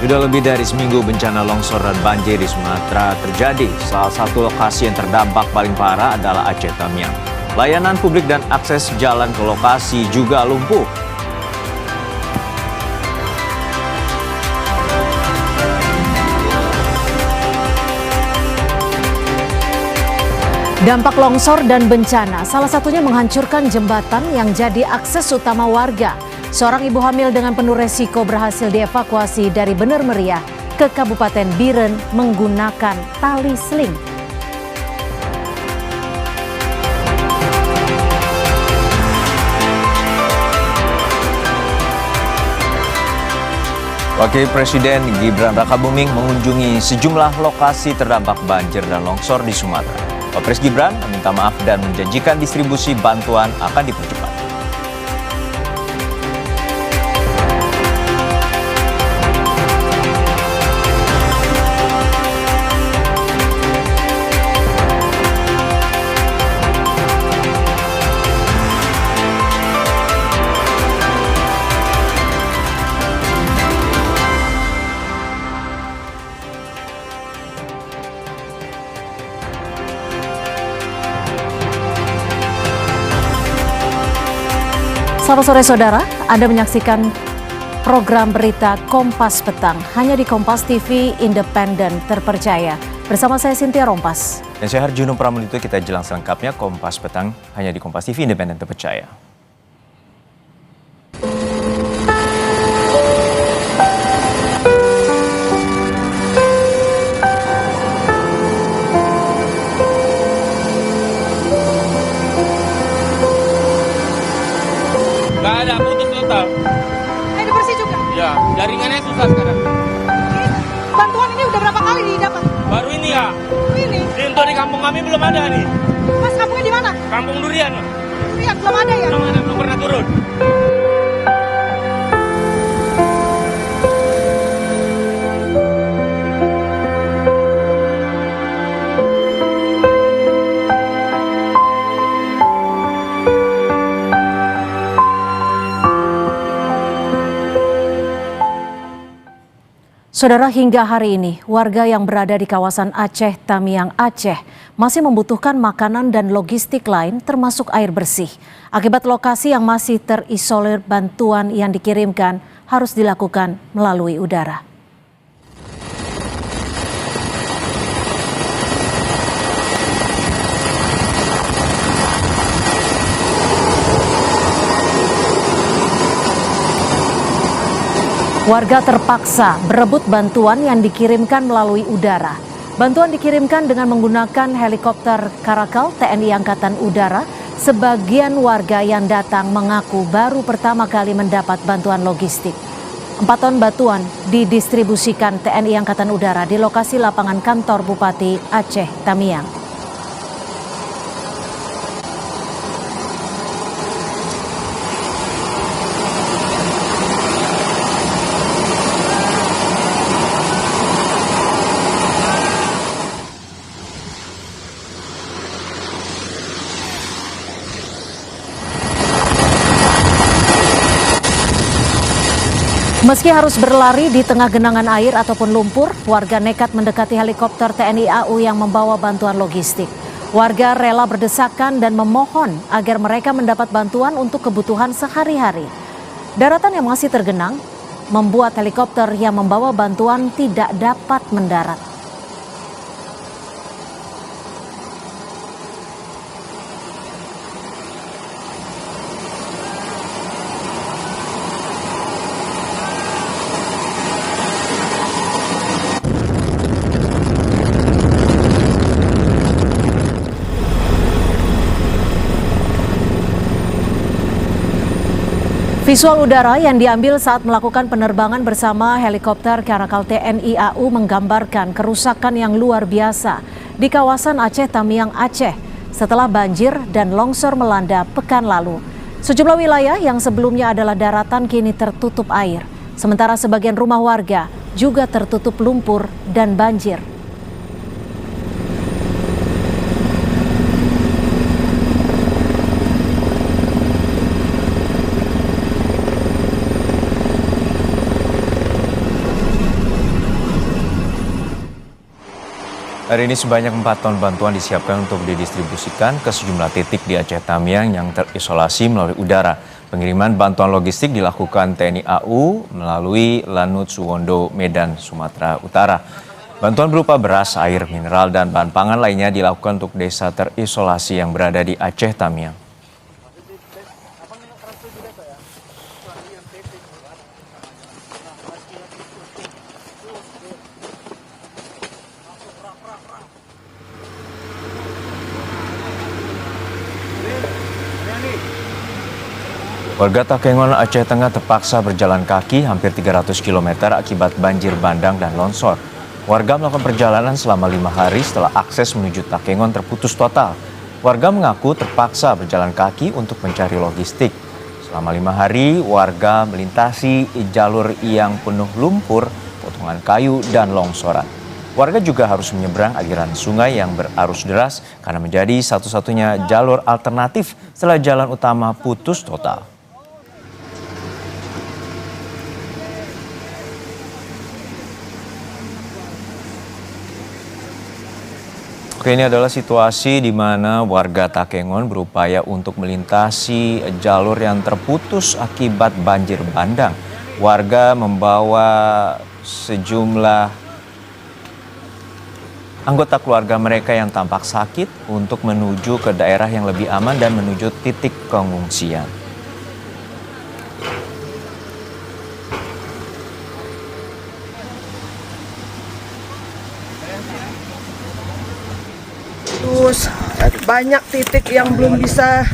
Sudah lebih dari seminggu bencana longsor dan banjir di Sumatera terjadi. Salah satu lokasi yang terdampak paling parah adalah Aceh Tamiang. Layanan publik dan akses jalan ke lokasi juga lumpuh. Dampak longsor dan bencana salah satunya menghancurkan jembatan yang jadi akses utama warga. Seorang ibu hamil dengan penuh resiko berhasil dievakuasi dari Bener Meriah ke Kabupaten Biren menggunakan tali seling. Wakil Presiden Gibran Rakabuming mengunjungi sejumlah lokasi terdampak banjir dan longsor di Sumatera. Wapres Gibran meminta maaf dan menjanjikan distribusi bantuan akan dipercepat. Selamat sore saudara, Anda menyaksikan program berita Kompas Petang hanya di Kompas TV Independen Terpercaya. Bersama saya Cynthia Rompas. Dan saya Harjuno Pramudito, kita jelang selengkapnya Kompas Petang hanya di Kompas TV Independen Terpercaya. Gak ada, putus total. Ini bersih juga? Ya, jaringannya susah sekarang. Bantuan ini udah berapa kali didapat? Baru ini ya. Ini? Di kampung kami belum ada nih. Mas, kampungnya di mana? Kampung Durian. Lihat, belum ada ya? Belum ada, belum pernah turun. Saudara, hingga hari ini warga yang berada di kawasan Aceh Tamiang Aceh masih membutuhkan makanan dan logistik lain termasuk air bersih. Akibat lokasi yang masih terisolir, bantuan yang dikirimkan harus dilakukan melalui udara. Warga terpaksa berebut bantuan yang dikirimkan melalui udara. Bantuan dikirimkan dengan menggunakan helikopter Karakal TNI Angkatan Udara. Sebagian warga yang datang mengaku baru pertama kali mendapat bantuan logistik. 4 ton bantuan didistribusikan TNI Angkatan Udara di lokasi lapangan kantor Bupati Aceh Tamiang. Meski harus berlari di tengah genangan air ataupun lumpur, warga nekat mendekati helikopter TNI AU yang membawa bantuan logistik. Warga rela berdesakan dan memohon agar mereka mendapat bantuan untuk kebutuhan sehari-hari. Daratan yang masih tergenang membuat helikopter yang membawa bantuan tidak dapat mendarat. Visual udara yang diambil saat melakukan penerbangan bersama helikopter Karakal TNI AU menggambarkan kerusakan yang luar biasa di kawasan Aceh Tamiang Aceh setelah banjir dan longsor melanda pekan lalu. Sejumlah wilayah yang sebelumnya adalah daratan kini tertutup air, sementara sebagian rumah warga juga tertutup lumpur dan banjir. Hari ini sebanyak 4 ton bantuan disiapkan untuk didistribusikan ke sejumlah titik di Aceh Tamiang yang terisolasi melalui udara. Pengiriman bantuan logistik dilakukan TNI AU melalui Lanut Suwondo, Medan, Sumatera Utara. Bantuan berupa beras, air, mineral, dan bahan pangan lainnya dilakukan untuk desa terisolasi yang berada di Aceh Tamiang. Warga Takengon, Aceh Tengah terpaksa berjalan kaki hampir 300 km akibat banjir bandang dan longsor. Warga melakukan perjalanan selama 5 hari setelah akses menuju Takengon terputus total. Warga mengaku terpaksa berjalan kaki untuk mencari logistik. Selama 5 hari, warga melintasi jalur yang penuh lumpur, potongan kayu, dan longsoran. Warga juga harus menyeberang aliran sungai yang berarus deras karena menjadi satu-satunya jalur alternatif setelah jalan utama putus total. Oke, ini adalah situasi di mana warga Takengon berupaya untuk melintasi jalur yang terputus akibat banjir bandang. Warga membawa sejumlah anggota keluarga mereka yang tampak sakit untuk menuju ke daerah yang lebih aman dan menuju titik pengungsian. Terus banyak titik yang belum bisa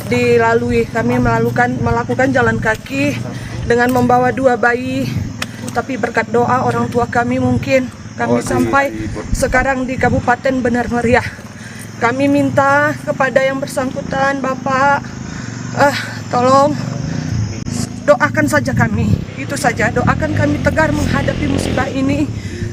dilalui. Kami melakukan jalan kaki dengan membawa 2 bayi. Tapi berkat doa orang tua kami mungkin kami sampai sekarang di Kabupaten Benar Meriah. Kami minta kepada yang bersangkutan, Bapak, tolong doakan saja kami. Itu saja, doakan kami tegar menghadapi musibah ini,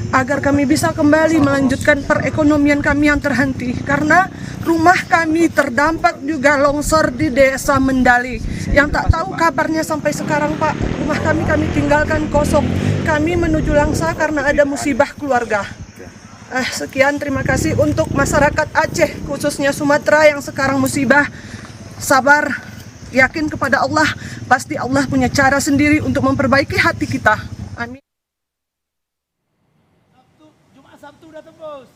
agar kami bisa kembali melanjutkan perekonomian kami yang terhenti. Karena rumah kami terdampak juga longsor di desa Mendali. Yang tak tahu kabarnya sampai sekarang, Pak. Rumah kami tinggalkan kosong. Kami menuju Langsa karena ada musibah keluarga. Sekian, terima kasih untuk masyarakat Aceh, khususnya Sumatera yang sekarang musibah. Sabar, yakin kepada Allah. Pasti Allah punya cara sendiri untuk memperbaiki hati kita. Amin. Sabtu udah tembus.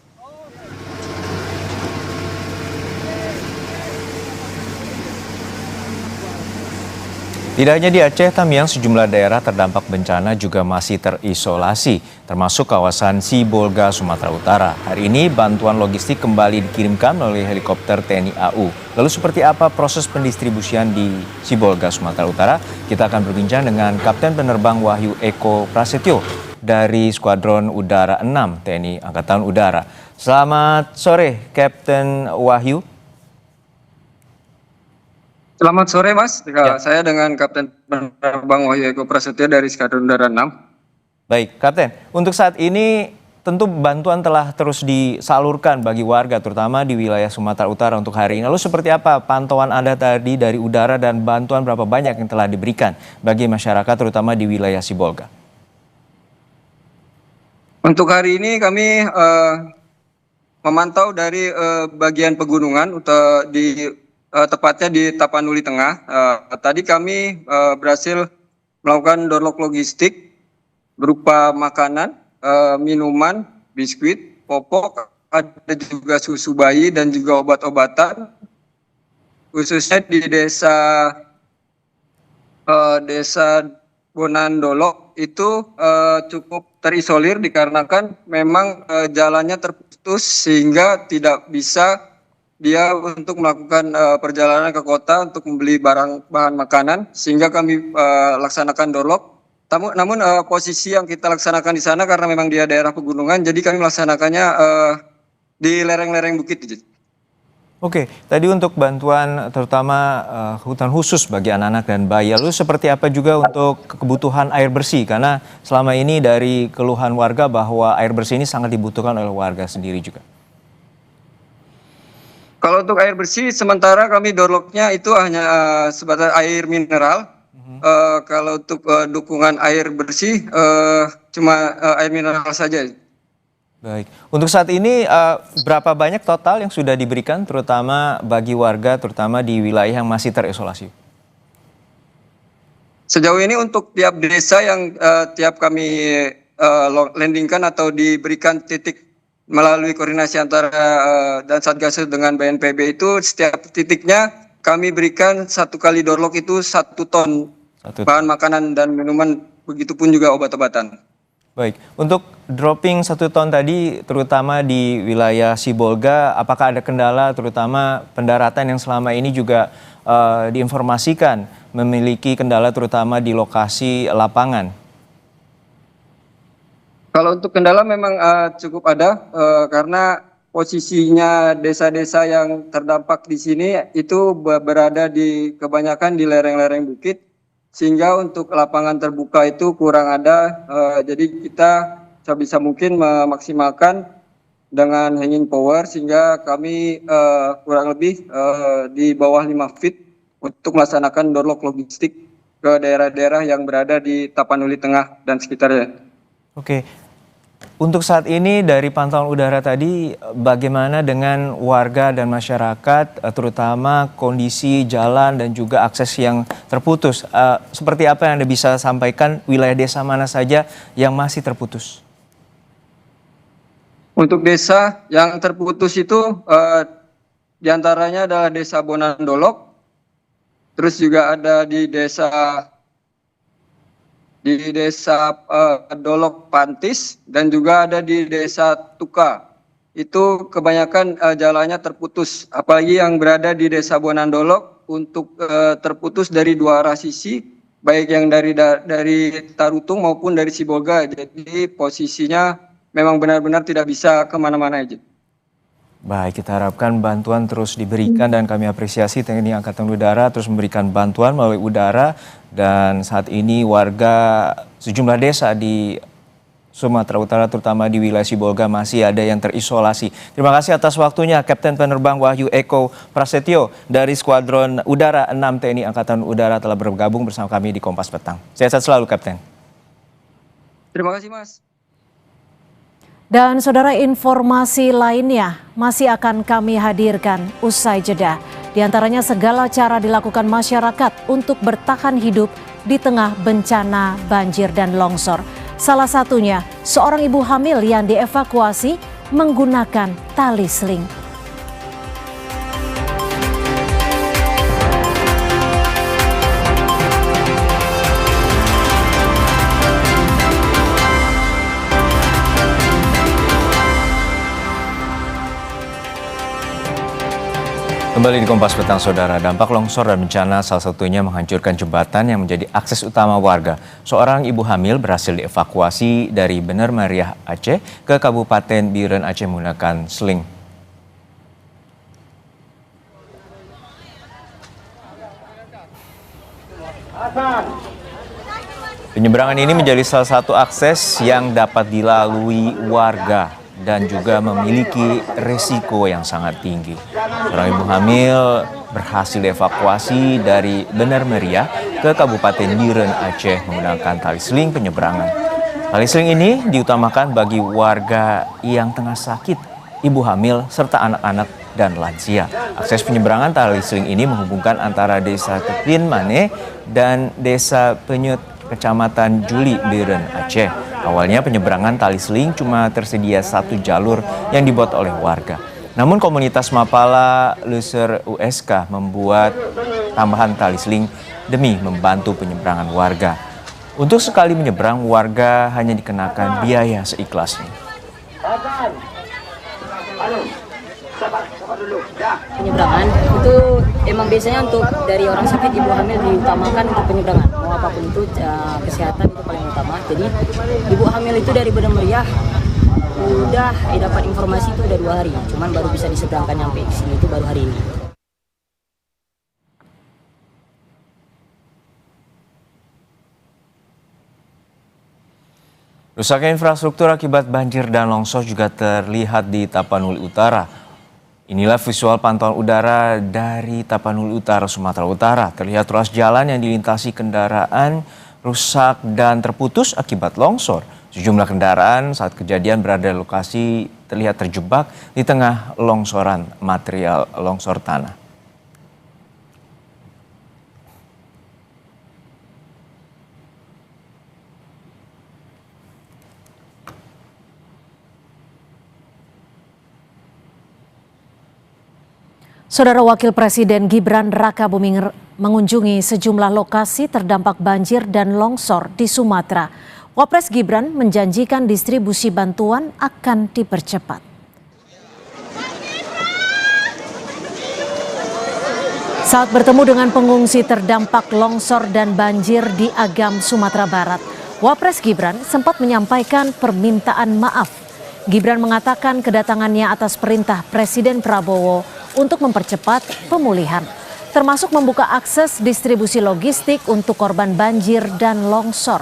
Tidak hanya di Aceh Tamiang, sejumlah daerah terdampak bencana juga masih terisolasi, termasuk kawasan Sibolga, Sumatera Utara. Hari ini bantuan logistik kembali dikirimkan melalui helikopter TNI AU. Lalu seperti apa proses pendistribusian di Sibolga, Sumatera Utara? Kita akan berbincang dengan Kapten Penerbang Wahyu Eko Prasetyo dari Skuadron Udara 6 TNI Angkatan Udara. Selamat sore, Kapten Wahyu. Selamat sore, Mas. Ya. Saya dengan Kapten Penerbang Wahyu Eko Prasetyo dari Skuadron Udara 6. Baik, Kapten. Untuk saat ini tentu bantuan telah terus disalurkan bagi warga, terutama di wilayah Sumatera Utara untuk hari ini. Lalu seperti apa pantauan Anda tadi dari udara dan bantuan berapa banyak yang telah diberikan bagi masyarakat, terutama di wilayah Sibolga? Untuk hari ini kami memantau dari bagian pegunungan tepatnya di Tapanuli Tengah. Tadi kami berhasil melakukan download logistik berupa makanan, minuman, biskuit, popok, ada juga susu bayi dan juga obat-obatan, khususnya di desa Bonandolo itu cukup terisolir dikarenakan memang jalannya terputus sehingga tidak bisa dia untuk melakukan perjalanan ke kota untuk membeli bahan makanan, sehingga kami laksanakan download. Namun posisi yang kita laksanakan di sana karena memang dia daerah pegunungan, jadi kami melaksanakannya di lereng-lereng bukit. Oke, tadi untuk bantuan terutama hutan khusus bagi anak-anak dan bayi, lalu seperti apa juga untuk kebutuhan air bersih? Karena selama ini dari keluhan warga bahwa air bersih ini sangat dibutuhkan oleh warga sendiri juga. Kalau untuk air bersih, sementara kami downloadnya itu hanya sebatas air mineral. Kalau untuk dukungan air bersih, cuma air mineral saja. Baik, untuk saat ini berapa banyak total yang sudah diberikan terutama bagi warga terutama di wilayah yang masih terisolasi? Sejauh ini untuk tiap desa yang tiap kami landingkan atau diberikan titik melalui koordinasi antara dan Satgas dengan BNPB itu setiap titiknya kami berikan 1 kali doorlock itu 1 ton bahan makanan dan minuman, begitupun juga obat-obatan. Baik, untuk dropping 1 ton tadi terutama di wilayah Sibolga, apakah ada kendala terutama pendaratan yang selama ini juga diinformasikan memiliki kendala terutama di lokasi lapangan? Kalau untuk kendala memang cukup ada karena posisinya desa-desa yang terdampak di sini itu berada di kebanyakan di lereng-lereng bukit, sehingga untuk lapangan terbuka itu kurang ada. Jadi kita sebisa mungkin memaksimalkan dengan hanging power sehingga kami kurang lebih di bawah 5 feet untuk melaksanakan doorlock logistik ke daerah-daerah yang berada di Tapanuli Tengah dan sekitarnya. Oke, untuk saat ini dari pantauan udara tadi bagaimana dengan warga dan masyarakat terutama kondisi jalan dan juga akses yang terputus? Seperti apa yang Anda bisa sampaikan, wilayah desa mana saja yang masih terputus? Untuk desa yang terputus itu diantaranya adalah desa Bonandolok, terus juga ada di desa Dolok Pantis dan juga ada di desa Tuka. Itu kebanyakan jalannya terputus, apalagi yang berada di desa Bonandolok untuk terputus dari 2 arah sisi, baik yang dari Tarutung maupun dari Sibolga. Jadi posisinya memang benar-benar tidak bisa kemana-mana aja. Baik, kita harapkan bantuan terus diberikan dan kami apresiasi TNI Angkatan Udara terus memberikan bantuan melalui udara, dan saat ini warga sejumlah desa di Sumatera Utara terutama di wilayah Sibolga masih ada yang terisolasi. Terima kasih atas waktunya Kapten Penerbang Wahyu Eko Prasetyo dari Skuadron Udara 6 TNI Angkatan Udara telah bergabung bersama kami di Kompas Petang. Sehat selalu Kapten. Terima kasih Mas. Dan saudara, informasi lainnya masih akan kami hadirkan usai jeda. Di antaranya segala cara dilakukan masyarakat untuk bertahan hidup di tengah bencana banjir dan longsor. Salah satunya seorang ibu hamil yang dievakuasi menggunakan tali seling. Kembali di Kompas Petang, saudara. Dampak longsor dan bencana salah satunya menghancurkan jembatan yang menjadi akses utama warga. Seorang ibu hamil berhasil dievakuasi dari Bener Meriah Aceh ke Kabupaten Biren Aceh menggunakan seling. Penyeberangan ini menjadi salah satu akses yang dapat dilalui warga dan juga memiliki resiko yang sangat tinggi. Seorang ibu hamil berhasil dievakuasi dari Bener Meriah ke Kabupaten Biren Aceh menggunakan tali seling penyeberangan. Tali seling ini diutamakan bagi warga yang tengah sakit, ibu hamil, serta anak-anak dan lansia. Akses penyeberangan tali seling ini menghubungkan antara Desa Tepin Mane dan Desa Penyut, Kecamatan Juli, Biren Aceh. Awalnya penyeberangan tali seling cuma tersedia 1 jalur yang dibuat oleh warga. Namun komunitas Mapala Luser USK membuat tambahan tali seling demi membantu penyeberangan warga. Untuk sekali menyeberang, warga hanya dikenakan biaya seikhlasnya. Penyeberangan itu emang biasanya untuk dari orang sakit, ibu hamil diutamakan untuk penyeberangan, mau apapun itu kesehatan itu paling utama. Jadi ibu hamil itu dari Bener Meriah udah dapat informasi itu udah 2 hari, cuman baru bisa diseberangkan nyampe di sini itu baru hari ini. Rusaknya infrastruktur akibat banjir dan longsor juga terlihat di Tapanuli Utara. Inilah visual pantauan udara dari Tapanuli Utara, Sumatera Utara. Terlihat ruas jalan yang dilintasi kendaraan rusak dan terputus akibat longsor. Sejumlah kendaraan saat kejadian berada di lokasi terlihat terjebak di tengah longsoran material longsor tanah. Saudara Wakil Presiden Gibran Rakabuming mengunjungi sejumlah lokasi terdampak banjir dan longsor di Sumatera. Wapres Gibran menjanjikan distribusi bantuan akan dipercepat. Saat bertemu dengan pengungsi terdampak longsor dan banjir di Agam, Sumatera Barat, Wapres Gibran sempat menyampaikan permintaan maaf. Gibran mengatakan kedatangannya atas perintah Presiden Prabowo untuk mempercepat pemulihan, termasuk membuka akses distribusi logistik untuk korban banjir dan longsor.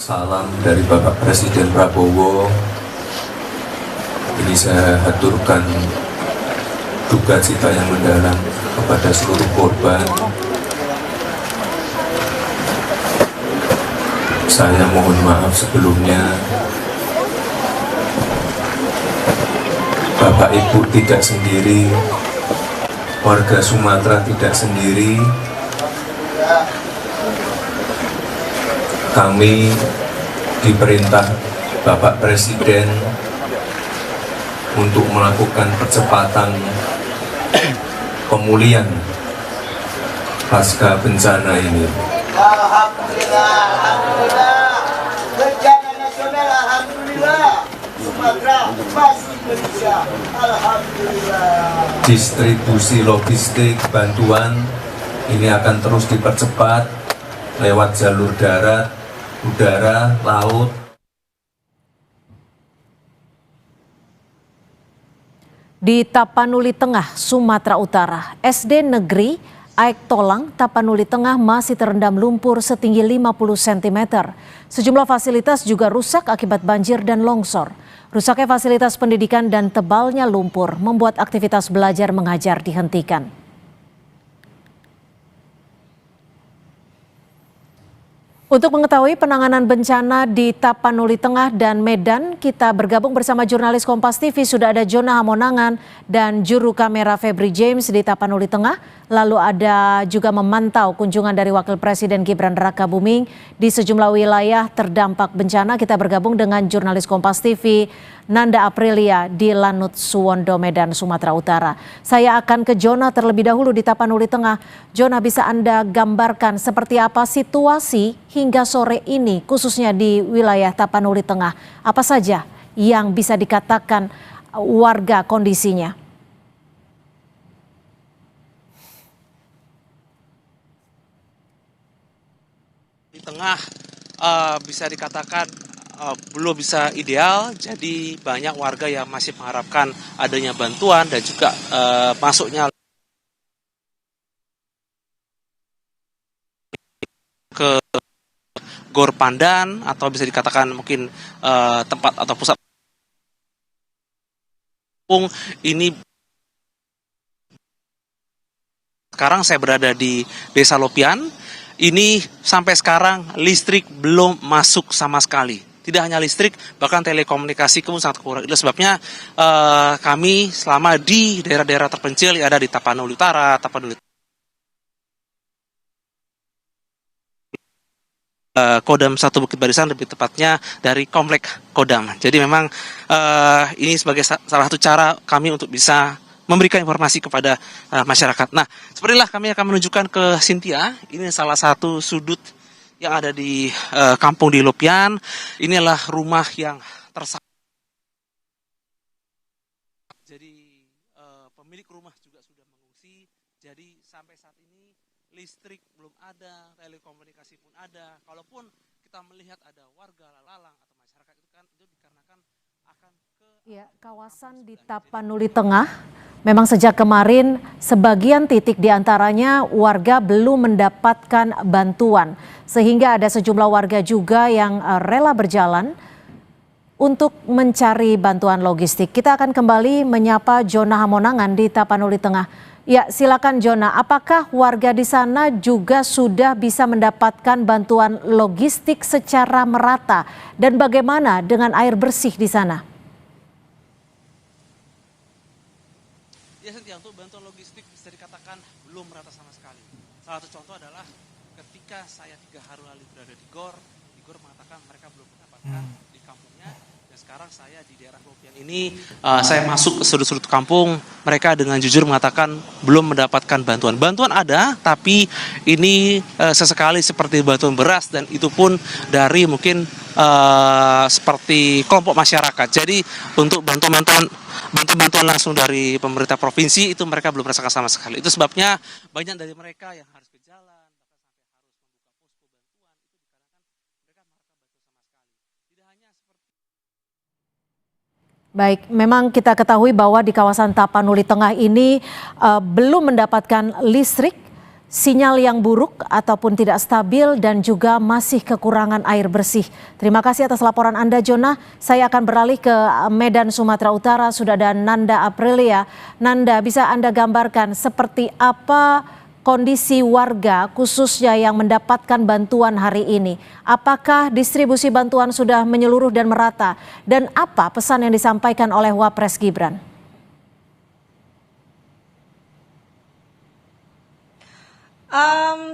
Salam dari Bapak Presiden Prabowo. Ini saya haturkan duka cita yang mendalam kepada seluruh korban. Saya mohon maaf sebelumnya. Bapak Ibu tidak sendiri, warga Sumatera tidak sendiri. Kami diperintah Bapak Presiden untuk melakukan percepatan pemulihan pasca bencana ini. Alhamdulillah, alhamdulillah. Bencana nasional, alhamdulillah. Sumatera masih Indonesia, alhamdulillah. Distribusi logistik bantuan ini akan terus dipercepat lewat jalur darat, udara, laut. Di Tapanuli Tengah, Sumatera Utara, SD Negeri Aek Tolang, Tapanuli Tengah masih terendam lumpur setinggi 50 cm. Sejumlah fasilitas juga rusak akibat banjir dan longsor. Rusaknya fasilitas pendidikan dan tebalnya lumpur membuat aktivitas belajar mengajar dihentikan. Untuk mengetahui penanganan bencana di Tapanuli Tengah dan Medan, kita bergabung bersama jurnalis Kompas TV. Sudah ada Jona Hamonangan dan juru kamera Febri James di Tapanuli Tengah. Lalu ada juga memantau kunjungan dari Wakil Presiden Gibran Rakabuming di sejumlah wilayah terdampak bencana. Kita bergabung dengan jurnalis Kompas TV Nanda Aprilia di Lanut Suwondo, Medan, Sumatera Utara. Saya akan ke Jona terlebih dahulu di Tapanuli Tengah. Jona, bisa Anda gambarkan seperti apa situasi hingga sore ini khususnya di wilayah Tapanuli Tengah? Apa saja yang bisa dikatakan warga kondisinya? Di tengah bisa dikatakan belum bisa ideal, jadi banyak warga yang masih mengharapkan adanya bantuan dan juga masuknya ke Gor Pandan atau bisa dikatakan mungkin tempat atau pusat ini. Sekarang saya berada di Desa Lopian. Ini sampai sekarang listrik belum masuk sama sekali. Tidak hanya listrik, bahkan telekomunikasi pun sangat kurang. Itu sebabnya kami selama di daerah-daerah terpencil yang ada di Tapanuli Utara, Tapanuli Kodam 1 Bukit Barisan, lebih tepatnya dari Komplek Kodam. Jadi memang ini sebagai salah satu cara kami untuk bisa memberikan informasi kepada masyarakat. Nah, sepertilah kami akan menunjukkan ke Cynthia. Ini salah satu sudut yang ada di kampung di Lopian. Inilah rumah yang tersak. Jadi pemilik rumah juga sudah mengungsi. Jadi sampai saat ini listrik belum ada, telekomunikasi pun ada. Kalaupun kita melihat ada warga lalang atau masyarakat itu kan itu dikarenakan akan ke kawasan di Tapanuli Tengah. Memang sejak kemarin sebagian titik diantaranya warga belum mendapatkan bantuan. Sehingga ada sejumlah warga juga yang rela berjalan untuk mencari bantuan logistik. Kita akan kembali menyapa Jona Hamonangan di Tapanuli Tengah. Ya, silakan Jona. Apakah warga di sana juga sudah bisa mendapatkan bantuan logistik secara merata? Dan bagaimana dengan air bersih di sana? Ya, Cynthia, untuk bantuan logistik bisa dikatakan belum merata sama sekali. Salah satu contoh adalah ketika saya 3 hari lalu berada di GOR mengatakan mereka belum mendapatkan di kampungnya. Dan sekarang saya di daerah Lopian ini, saya masuk ke sudut-sudut kampung, mereka dengan jujur mengatakan belum mendapatkan bantuan. Bantuan ada, tapi ini sesekali seperti bantuan beras, dan itu pun dari mungkin seperti kelompok masyarakat. Jadi untuk bantuan langsung dari pemerintah provinsi itu mereka belum merasakan sama sekali. Itu sebabnya banyak dari mereka yang harus ke jalan. Baik, memang kita ketahui bahwa di kawasan Tapanuli Tengah ini belum mendapatkan listrik, sinyal yang buruk ataupun tidak stabil, dan juga masih kekurangan air bersih. Terima kasih atas laporan Anda, Jona. Saya akan beralih ke Medan, Sumatera Utara. Sudah ada Nanda Aprilia. Nanda, bisa Anda gambarkan seperti apa kondisi warga khususnya yang mendapatkan bantuan hari ini? Apakah distribusi bantuan sudah menyeluruh dan merata? Dan apa pesan yang disampaikan oleh Wapres Gibran?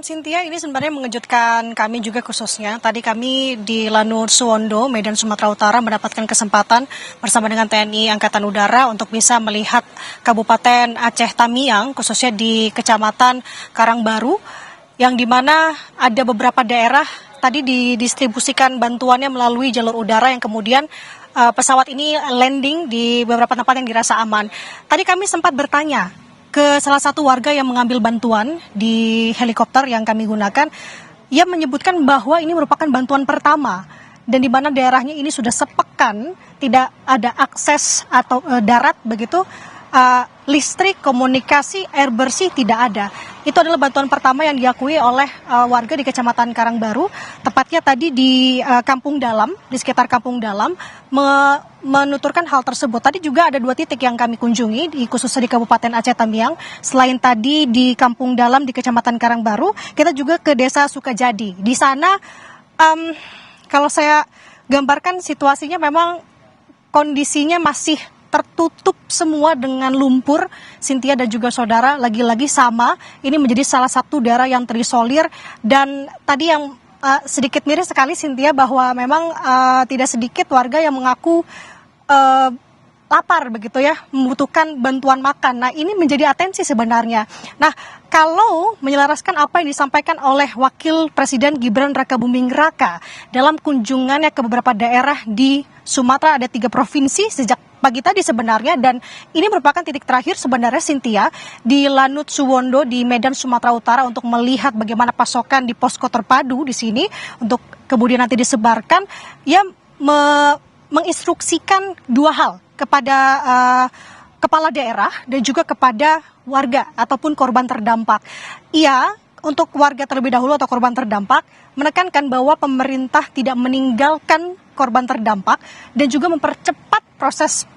Cynthia, ini sebenarnya mengejutkan kami juga khususnya. Tadi kami di Lanut Suwondo, Medan, Sumatera Utara mendapatkan kesempatan bersama dengan TNI Angkatan Udara untuk bisa melihat Kabupaten Aceh Tamiang, khususnya di Kecamatan Karangbaru, yang dimana ada beberapa daerah tadi didistribusikan bantuannya melalui jalur udara yang kemudian pesawat ini landing di beberapa tempat yang dirasa aman. Tadi kami sempat bertanya ke salah satu warga yang mengambil bantuan di helikopter yang kami gunakan. Ia menyebutkan bahwa ini merupakan bantuan pertama, dan di mana daerahnya ini sudah sepekan tidak ada akses atau darat begitu, listrik, komunikasi, air bersih tidak ada. Itu adalah bantuan pertama yang diakui oleh warga di Kecamatan Karangbaru, tepatnya tadi di Kampung Dalam, di sekitar Kampung Dalam, menuturkan hal tersebut. Tadi juga ada 2 titik yang kami kunjungi, khususnya di Kabupaten Aceh Tamiang. Selain tadi di Kampung Dalam di Kecamatan Karangbaru, kita juga ke Desa Sukajadi. Di sana, kalau saya gambarkan situasinya memang kondisinya masih tertutup semua dengan lumpur, Cynthia dan juga saudara. Lagi-lagi sama, ini menjadi salah satu daerah yang terisolir. Dan tadi yang sedikit miris sekali, Cynthia, bahwa memang tidak sedikit warga yang mengaku lapar begitu ya, membutuhkan bantuan makan. Nah, ini menjadi atensi sebenarnya. Nah, kalau menyelaraskan apa yang disampaikan oleh Wakil Presiden Gibran Rakabuming Raka dalam kunjungannya ke beberapa daerah di Sumatera, ada 3 provinsi sejak pagi tadi sebenarnya, dan ini merupakan titik terakhir sebenarnya, Cynthia, di Lanut Suwondo di Medan, Sumatera Utara, untuk melihat bagaimana pasokan di posko terpadu di sini untuk kemudian nanti disebarkan. Ia menginstruksikan 2 hal kepada kepala daerah dan juga kepada warga ataupun korban terdampak. Ia, untuk warga terlebih dahulu atau korban terdampak, menekankan bahwa pemerintah tidak meninggalkan korban terdampak dan juga mempercepat proses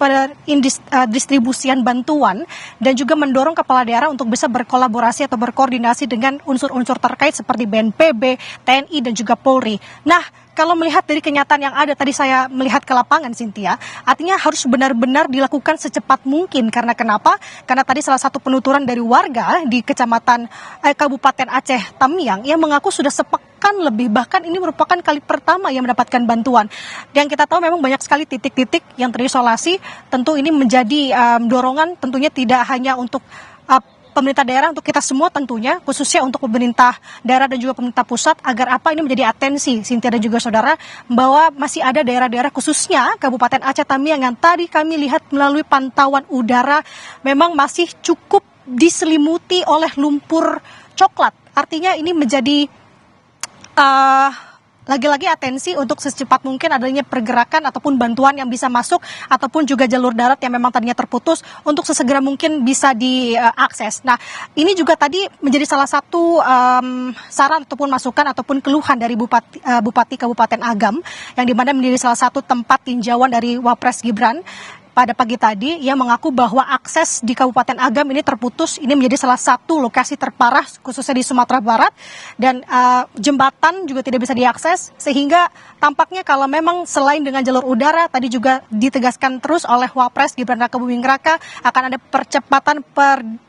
distribusian bantuan, dan juga mendorong kepala daerah untuk bisa berkolaborasi atau berkoordinasi dengan unsur-unsur terkait seperti BNPB, TNI, dan juga Polri. Nah, kalau melihat dari kenyataan yang ada, tadi saya melihat ke lapangan, Cynthia, artinya harus benar-benar dilakukan secepat mungkin. Karena kenapa? Karena tadi salah satu penuturan dari warga di Kabupaten Aceh Tamiang yang mengaku sudah sepekan lebih, bahkan ini merupakan kali pertama yang mendapatkan bantuan. Yang kita tahu memang banyak sekali titik-titik yang terisolasi. Tentu ini menjadi dorongan, tentunya tidak hanya untuk pemerintah daerah, untuk kita semua tentunya, khususnya untuk pemerintah daerah dan juga pemerintah pusat, agar apa ini menjadi atensi, Cynthia dan juga saudara, bahwa masih ada daerah-daerah khususnya Kabupaten Aceh Tamiang yang tadi kami lihat melalui pantauan udara memang masih cukup diselimuti oleh lumpur coklat. Artinya ini menjadi lagi-lagi atensi untuk secepat mungkin adanya pergerakan ataupun bantuan yang bisa masuk ataupun juga jalur darat yang memang tadinya terputus untuk sesegera mungkin bisa diakses. Nah, ini juga tadi menjadi salah satu saran ataupun masukan ataupun keluhan dari Bupati Kabupaten Agam yang dimana menjadi salah satu tempat tinjauan dari Wapres Gibran pada pagi tadi, yang mengaku bahwa akses di Kabupaten Agam ini terputus. Ini menjadi salah satu lokasi terparah khususnya di Sumatera Barat, dan jembatan juga tidak bisa diakses, sehingga tampaknya kalau memang selain dengan jalur udara, tadi juga ditegaskan terus oleh Wapres Gibran Rakabuming Raka akan ada percepatan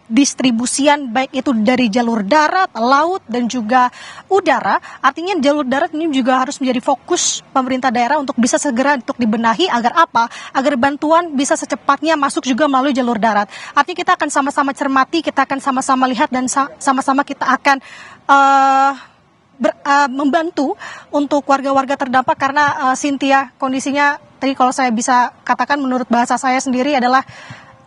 distribusian baik itu dari jalur darat, laut, dan juga udara. Artinya jalur darat ini juga harus menjadi fokus pemerintah daerah untuk bisa segera untuk dibenahi agar apa? Agar bantuan bisa secepatnya masuk juga melalui jalur darat. Artinya kita akan sama-sama cermati, kita akan sama-sama lihat, dan sama-sama kita akan membantu untuk warga-warga terdampak karena Cynthia, kondisinya tadi kalau saya bisa katakan menurut bahasa saya sendiri adalah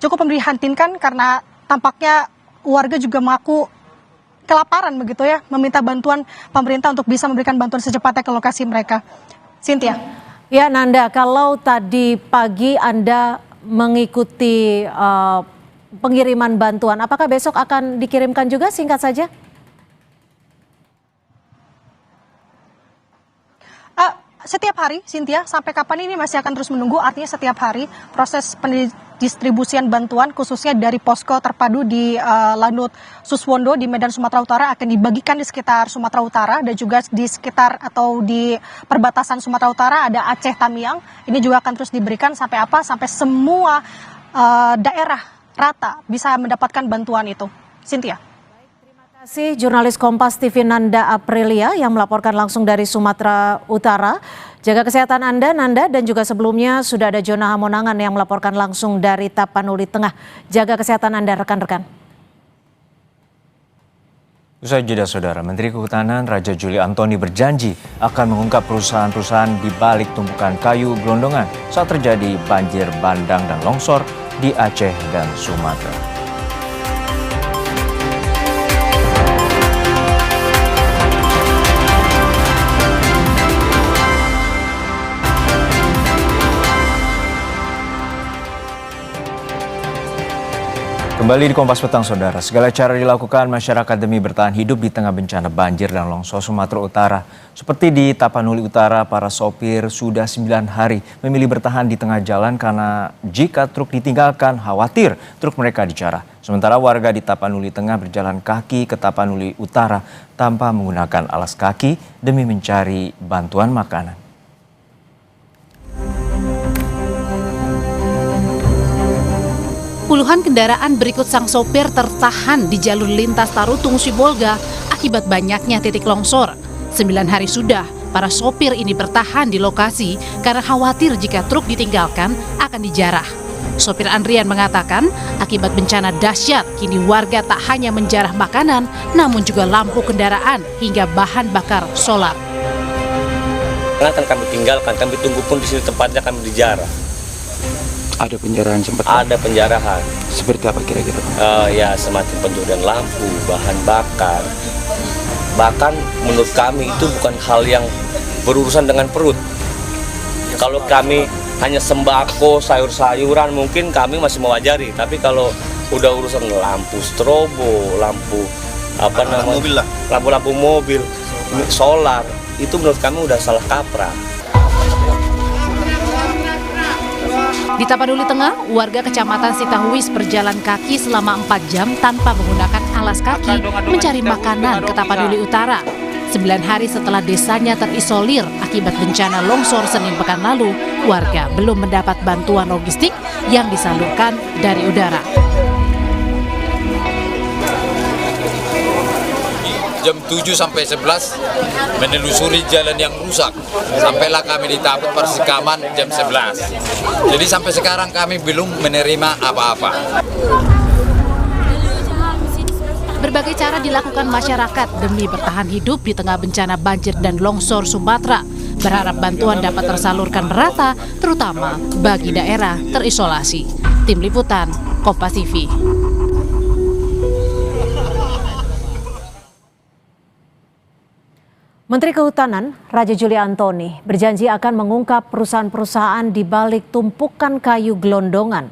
cukup memprihatinkan karena tampaknya warga juga mengaku kelaparan begitu ya, meminta bantuan pemerintah untuk bisa memberikan bantuan secepatnya ke lokasi mereka. Cynthia. Ya Nanda, kalau tadi pagi Anda mengikuti pengiriman bantuan, apakah besok akan dikirimkan juga, singkat saja? Setiap hari, Cynthia, sampai kapan ini masih akan terus menunggu. Artinya setiap hari proses pendistribusian bantuan khususnya dari posko terpadu di Lanut Suswondo di Medan Sumatera Utara akan dibagikan di sekitar Sumatera Utara, dan juga di sekitar atau di perbatasan Sumatera Utara ada Aceh Tamiang. Ini juga akan terus diberikan sampai apa? Sampai semua daerah rata bisa mendapatkan bantuan itu. Cynthia. Terima kasih jurnalis Kompas TV Nanda Aprilia yang melaporkan langsung dari Sumatera Utara. Jaga kesehatan Anda, Nanda, dan juga sebelumnya sudah ada Jona Hamonangan yang melaporkan langsung dari Tapanuli Tengah. Jaga kesehatan Anda, rekan-rekan. Usai jeda, Saudara, Menteri Kehutanan Raja Juli Antoni berjanji akan mengungkap perusahaan-perusahaan di balik tumpukan kayu gelondongan saat terjadi banjir bandang dan longsor di Aceh dan Sumatera. Kembali di Kompas Petang, Saudara. Segala cara dilakukan masyarakat demi bertahan hidup di tengah bencana banjir dan longsor Sumatera Utara. Seperti di Tapanuli Utara, para sopir sudah 9 hari memilih bertahan di tengah jalan karena jika truk ditinggalkan, khawatir truk mereka dijarah. Sementara warga di Tapanuli Tengah berjalan kaki ke Tapanuli Utara tanpa menggunakan alas kaki demi mencari bantuan makanan. Puluhan kendaraan berikut sang sopir tertahan di jalur lintas Tarutung Sibolga akibat banyaknya titik longsor. 9 hari sudah, para sopir ini bertahan di lokasi karena khawatir jika truk ditinggalkan akan dijarah. Sopir Andrian mengatakan, akibat bencana dahsyat, kini warga tak hanya menjarah makanan, namun juga lampu kendaraan hingga bahan bakar solar. Akan kami tinggalkan, kami tunggu pun di sini tempatnya kami dijarah. Ada penjarahan sempat? Ada penjarahan. Seperti apa kira-kira? Ya semacam pencurian lampu, bahan bakar. Bahkan menurut kami itu bukan hal yang berurusan dengan perut. Kalau kami hanya sembako, sayur-sayuran mungkin kami masih mewajari. Tapi kalau udah urusan lampu strobo, lampu lampu mobil, solar, itu menurut kami udah salah kaprah. Di Tapanuli Tengah, warga Kecamatan Sitahuis berjalan kaki selama 4 jam tanpa menggunakan alas kaki mencari makanan ke Tapanuli Utara. 9 hari setelah desanya terisolir akibat bencana longsor Senin pekan lalu, warga belum mendapat bantuan logistik yang disalurkan dari udara. Jam 7 sampai 11 menelusuri jalan yang rusak. Sampailah kami di Taput Persikaman jam 11. Jadi sampai sekarang kami belum menerima apa-apa. Berbagai cara dilakukan masyarakat demi bertahan hidup di tengah bencana banjir dan longsor Sumatera. Berharap bantuan dapat tersalurkan merata, terutama bagi daerah terisolasi. Tim Liputan, Kompas TV. Menteri Kehutanan Raja Juli Antoni berjanji akan mengungkap perusahaan-perusahaan di balik tumpukan kayu gelondongan.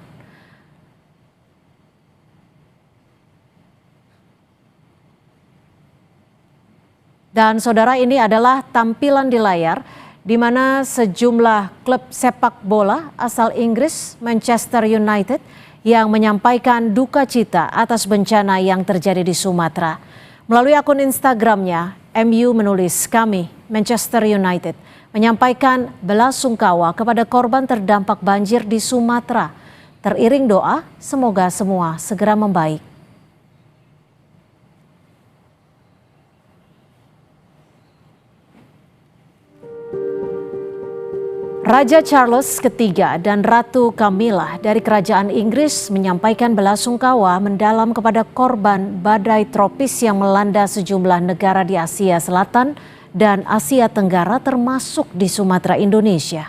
Dan saudara, ini adalah tampilan di layar di mana sejumlah klub sepak bola asal Inggris, Manchester United, yang menyampaikan duka cita atas bencana yang terjadi di Sumatera. Melalui akun Instagramnya, MU menulis, "Kami, Manchester United, menyampaikan belasungkawa kepada korban terdampak banjir di Sumatera. Teriring doa, semoga semua segera membaik." Raja Charles III dan Ratu Camilla dari Kerajaan Inggris menyampaikan belasungkawa mendalam kepada korban badai tropis yang melanda sejumlah negara di Asia Selatan dan Asia Tenggara termasuk di Sumatera, Indonesia.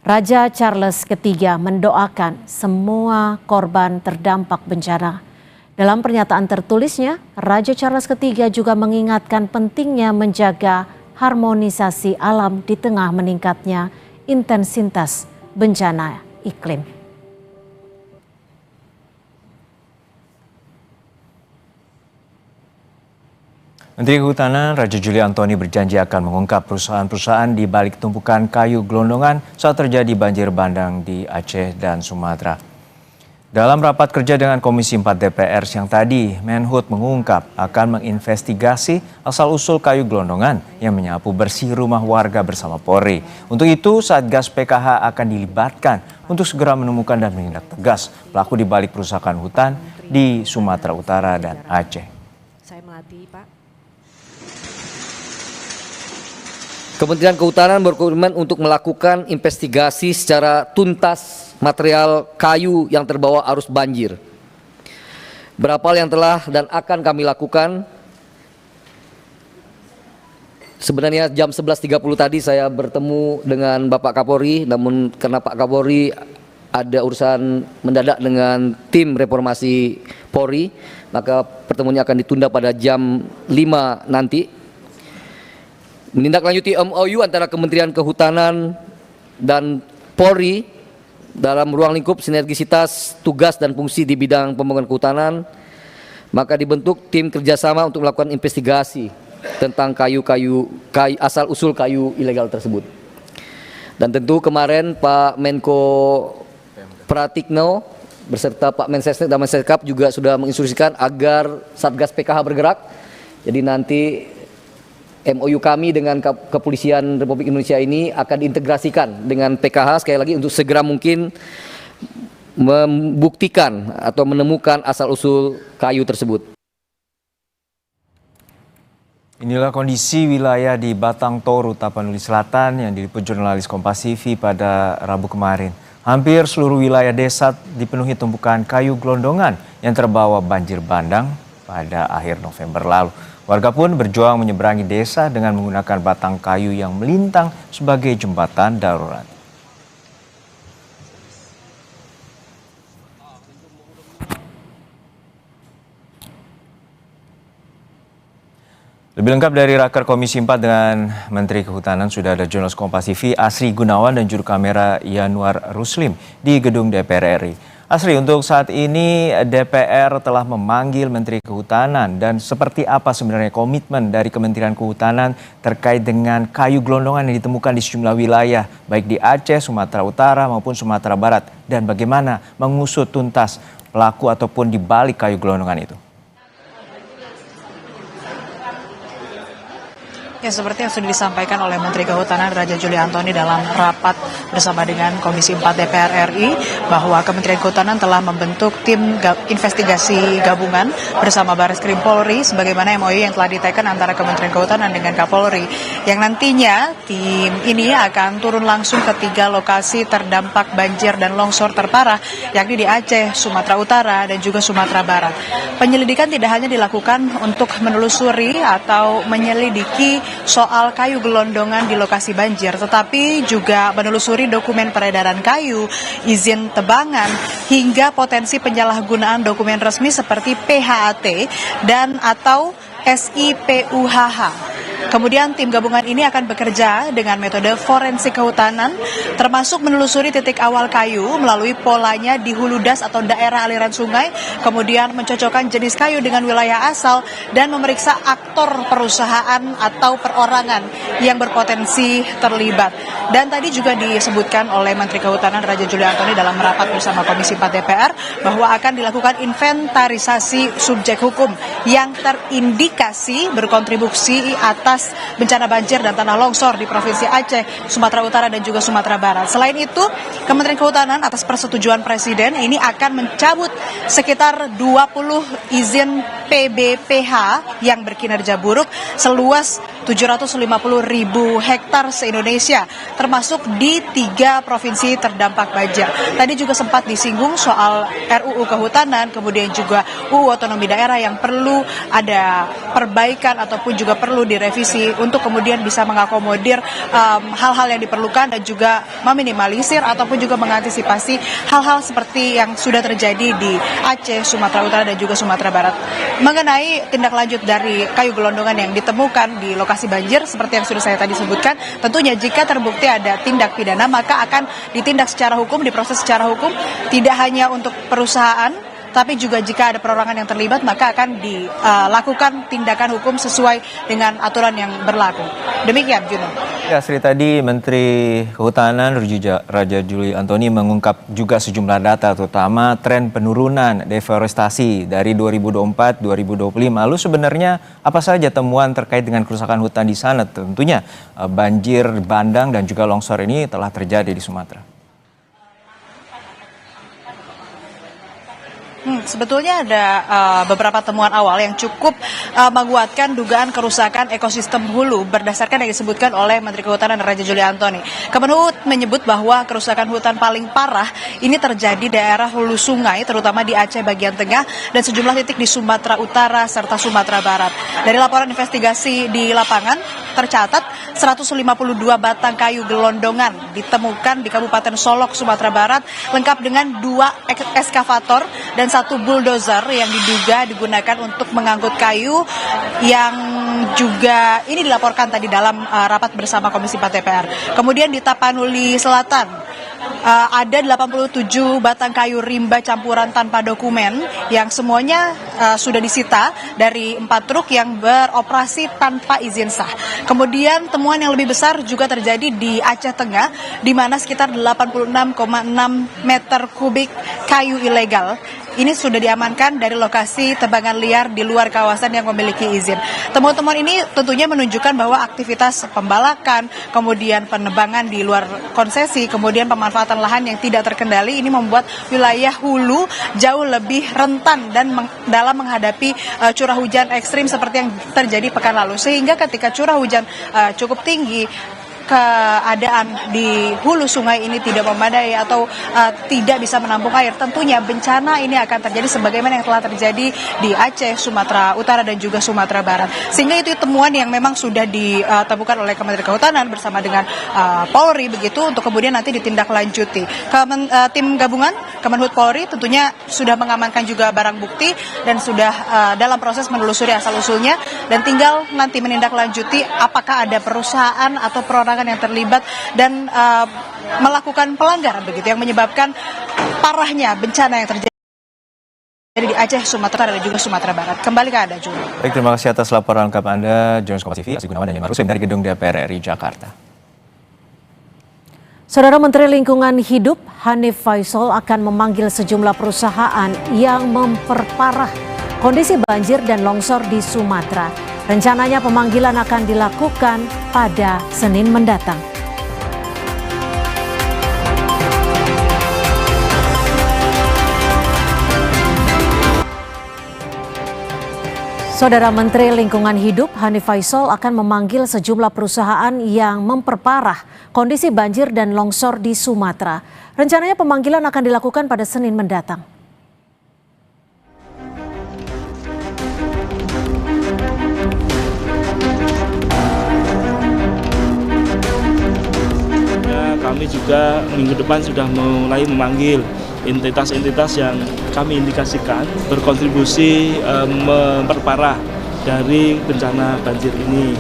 Raja Charles III mendoakan semua korban terdampak bencana. Dalam pernyataan tertulisnya, Raja Charles III juga mengingatkan pentingnya menjaga harmonisasi alam di tengah meningkatnya intensitas bencana iklim. Menteri Kehutanan Raja Juli Antoni berjanji akan mengungkap perusahaan-perusahaan di balik tumpukan kayu gelondongan saat terjadi banjir bandang di Aceh dan Sumatera. Dalam rapat kerja dengan Komisi 4 DPR siang tadi, Menhub mengungkap akan menginvestigasi asal-usul kayu gelondongan yang menyapu bersih rumah warga bersama Polri. Untuk itu, Satgas PKH akan dilibatkan untuk segera menemukan dan menindak tegas pelaku di balik perusakan hutan di Sumatera Utara dan Aceh. Saya melatih, Pak. Kementerian Kehutanan berkomitmen untuk melakukan investigasi secara tuntas material kayu yang terbawa arus banjir. Berapa yang telah dan akan kami lakukan? Sebenarnya jam 11.30 tadi saya bertemu dengan Bapak Kapolri, namun karena Pak Kapolri ada urusan mendadak dengan tim reformasi Polri, maka pertemuannya akan ditunda pada jam 5 nanti. Menindaklanjuti MOU antara Kementerian Kehutanan dan Polri dalam ruang lingkup sinergisitas tugas dan fungsi di bidang pembangunan kehutanan, maka dibentuk tim kerjasama untuk melakukan investigasi tentang asal-usul kayu ilegal tersebut. Dan tentu kemarin Pak Menko Pratikno beserta Pak Mensesnek dan Mensekap juga sudah menginstruksikan agar Satgas PKH bergerak. Jadi nanti MOU kami dengan Kepolisian Republik Indonesia ini akan diintegrasikan dengan PKH sekali lagi untuk segera mungkin membuktikan atau menemukan asal-usul kayu tersebut. Inilah kondisi wilayah di Batang Toru, Tapanuli Selatan yang diliput jurnalis Kompas TV pada Rabu kemarin. Hampir seluruh wilayah desa dipenuhi tumpukan kayu gelondongan yang terbawa banjir bandang pada akhir November lalu. Warga pun berjuang menyeberangi desa dengan menggunakan batang kayu yang melintang sebagai jembatan darurat. Lebih lengkap dari Raker Komisi 4 dengan Menteri Kehutanan sudah ada jurnalis Kompas TV Asri Gunawan dan juru kamera Yanuar Ruslim di gedung DPR RI. Asri, untuk saat ini DPR telah memanggil Menteri Kehutanan dan seperti apa sebenarnya komitmen dari Kementerian Kehutanan terkait dengan kayu gelondongan yang ditemukan di sejumlah wilayah baik di Aceh, Sumatera Utara maupun Sumatera Barat, dan bagaimana mengusut tuntas pelaku ataupun di balik kayu gelondongan itu? Ya, seperti yang sudah disampaikan oleh Menteri Kehutanan Raja Juli Antoni dalam rapat bersama dengan Komisi 4 DPR RI bahwa Kementerian Kehutanan telah membentuk tim investigasi gabungan bersama Barreskrim Polri sebagaimana MOU yang telah diteken antara Kementerian Kehutanan dengan Kapolri, yang nantinya tim ini akan turun langsung ke 3 lokasi terdampak banjir dan longsor terparah, yakni di Aceh, Sumatera Utara, dan juga Sumatera Barat. Penyelidikan tidak hanya dilakukan untuk menelusuri atau menyelidiki soal kayu gelondongan di lokasi banjir, tetapi juga menelusuri dokumen peredaran kayu, izin tebangan, hingga potensi penyalahgunaan dokumen resmi seperti PHAT dan atau SIPUHH. Kemudian tim gabungan ini akan bekerja dengan metode forensik kehutanan, termasuk menelusuri titik awal kayu melalui polanya di hulu das atau daerah aliran sungai, kemudian mencocokkan jenis kayu dengan wilayah asal, dan memeriksa aktor perusahaan atau perorangan yang berpotensi terlibat. Dan tadi juga disebutkan oleh Menteri Kehutanan Raja Juli Antoni dalam rapat bersama Komisi 4 DPR bahwa akan dilakukan inventarisasi subjek hukum yang terindikasi berkontribusi atas bencana banjir dan tanah longsor di Provinsi Aceh, Sumatera Utara dan juga Sumatera Barat. Selain itu, Kementerian Kehutanan atas persetujuan Presiden ini akan mencabut sekitar 20 izin PBPH yang berkinerja buruk seluas 750.000 hektar se-Indonesia, termasuk di 3 provinsi terdampak banjir. Tadi juga sempat disinggung soal RUU Kehutanan, kemudian juga UU Otonomi Daerah yang perlu ada perbaikan ataupun juga perlu direvisi untuk kemudian bisa mengakomodir hal-hal yang diperlukan dan juga meminimalisir ataupun juga mengantisipasi hal-hal seperti yang sudah terjadi di Aceh, Sumatera Utara dan juga Sumatera Barat. Mengenai tindak lanjut dari kayu gelondongan yang ditemukan di lokasi banjir, seperti yang sudah saya tadi sebutkan, tentunya jika terbukti ada tindak pidana maka akan ditindak secara hukum, diproses secara hukum, tidak hanya untuk perusahaan, tapi juga jika ada perorangan yang terlibat maka akan dilakukan tindakan hukum sesuai dengan aturan yang berlaku. Demikian, Juno. Ya, Sri, tadi Menteri Kehutanan Raja Juli Antoni mengungkap juga sejumlah data, terutama tren penurunan deforestasi dari 2024-2025. Lalu sebenarnya apa saja temuan terkait dengan kerusakan hutan di sana? Tentunya banjir bandang dan juga longsor ini telah terjadi di Sumatera. Sebetulnya ada beberapa temuan awal yang cukup menguatkan dugaan kerusakan ekosistem hulu berdasarkan yang disebutkan oleh Menteri Kehutanan Raja Juli Antoni. Kemenhub menyebut bahwa kerusakan hutan paling parah ini terjadi daerah hulu sungai, terutama di Aceh bagian tengah dan sejumlah titik di Sumatera Utara serta Sumatera Barat. Dari laporan investigasi di lapangan, tercatat 152 batang kayu gelondongan ditemukan di Kabupaten Solok, Sumatera Barat, lengkap dengan 2 eskavator dan 1 bulldozer yang diduga digunakan untuk mengangkut kayu, yang juga ini dilaporkan tadi dalam rapat bersama Komisi 4 DPR. Kemudian di Tapanuli Selatan, ada 87 batang kayu rimba campuran tanpa dokumen yang semuanya sudah disita dari 4 truk yang beroperasi tanpa izin sah. Kemudian temuan yang lebih besar juga terjadi di Aceh Tengah, di mana sekitar 86,6 meter kubik kayu ilegal ini sudah diamankan dari lokasi tebangan liar di luar kawasan yang memiliki izin. Temuan-temuan ini tentunya menunjukkan bahwa aktivitas pembalakan, kemudian penebangan di luar konsesi, kemudian pemanfaatan lahan yang tidak terkendali ini membuat wilayah hulu jauh lebih rentan dan dalam menghadapi curah hujan ekstrim seperti yang terjadi pekan lalu. Sehingga ketika curah hujan cukup tinggi, keadaan di hulu sungai ini tidak memadai atau tidak bisa menampung air, tentunya bencana ini akan terjadi sebagaimana yang telah terjadi di Aceh, Sumatera Utara dan juga Sumatera Barat. Sehingga itu temuan yang memang sudah ditemukan oleh Kementerian Kehutanan bersama dengan Polri begitu untuk kemudian nanti ditindaklanjuti. Tim gabungan Kemenhub Polri tentunya sudah mengamankan juga barang bukti dan sudah dalam proses menelusuri asal-usulnya dan tinggal nanti menindaklanjuti apakah ada perusahaan atau perorangan yang terlibat dan melakukan pelanggaran begitu yang menyebabkan parahnya bencana yang terjadi di Aceh, Sumatera dan juga Sumatera Barat. Kembali ke Anda, Juni. Baik, terima kasih atas laporan lengkap Anda, Jurnalis Kompas TV, Asri Gunawan dan Yema Rusem dari Gedung DPR RI Jakarta. Saudara Menteri Lingkungan Hidup Hanif Faisal akan memanggil sejumlah perusahaan yang memperparah kondisi banjir dan longsor di Sumatera. Rencananya pemanggilan akan dilakukan pada Senin mendatang. Saudara Menteri Lingkungan Hidup Hanif Faisal akan memanggil sejumlah perusahaan yang memperparah kondisi banjir dan longsor di Sumatera. Rencananya pemanggilan akan dilakukan pada Senin mendatang. Kami juga minggu depan sudah mulai memanggil entitas-entitas yang kami indikasikan berkontribusi memperparah dari bencana banjir ini.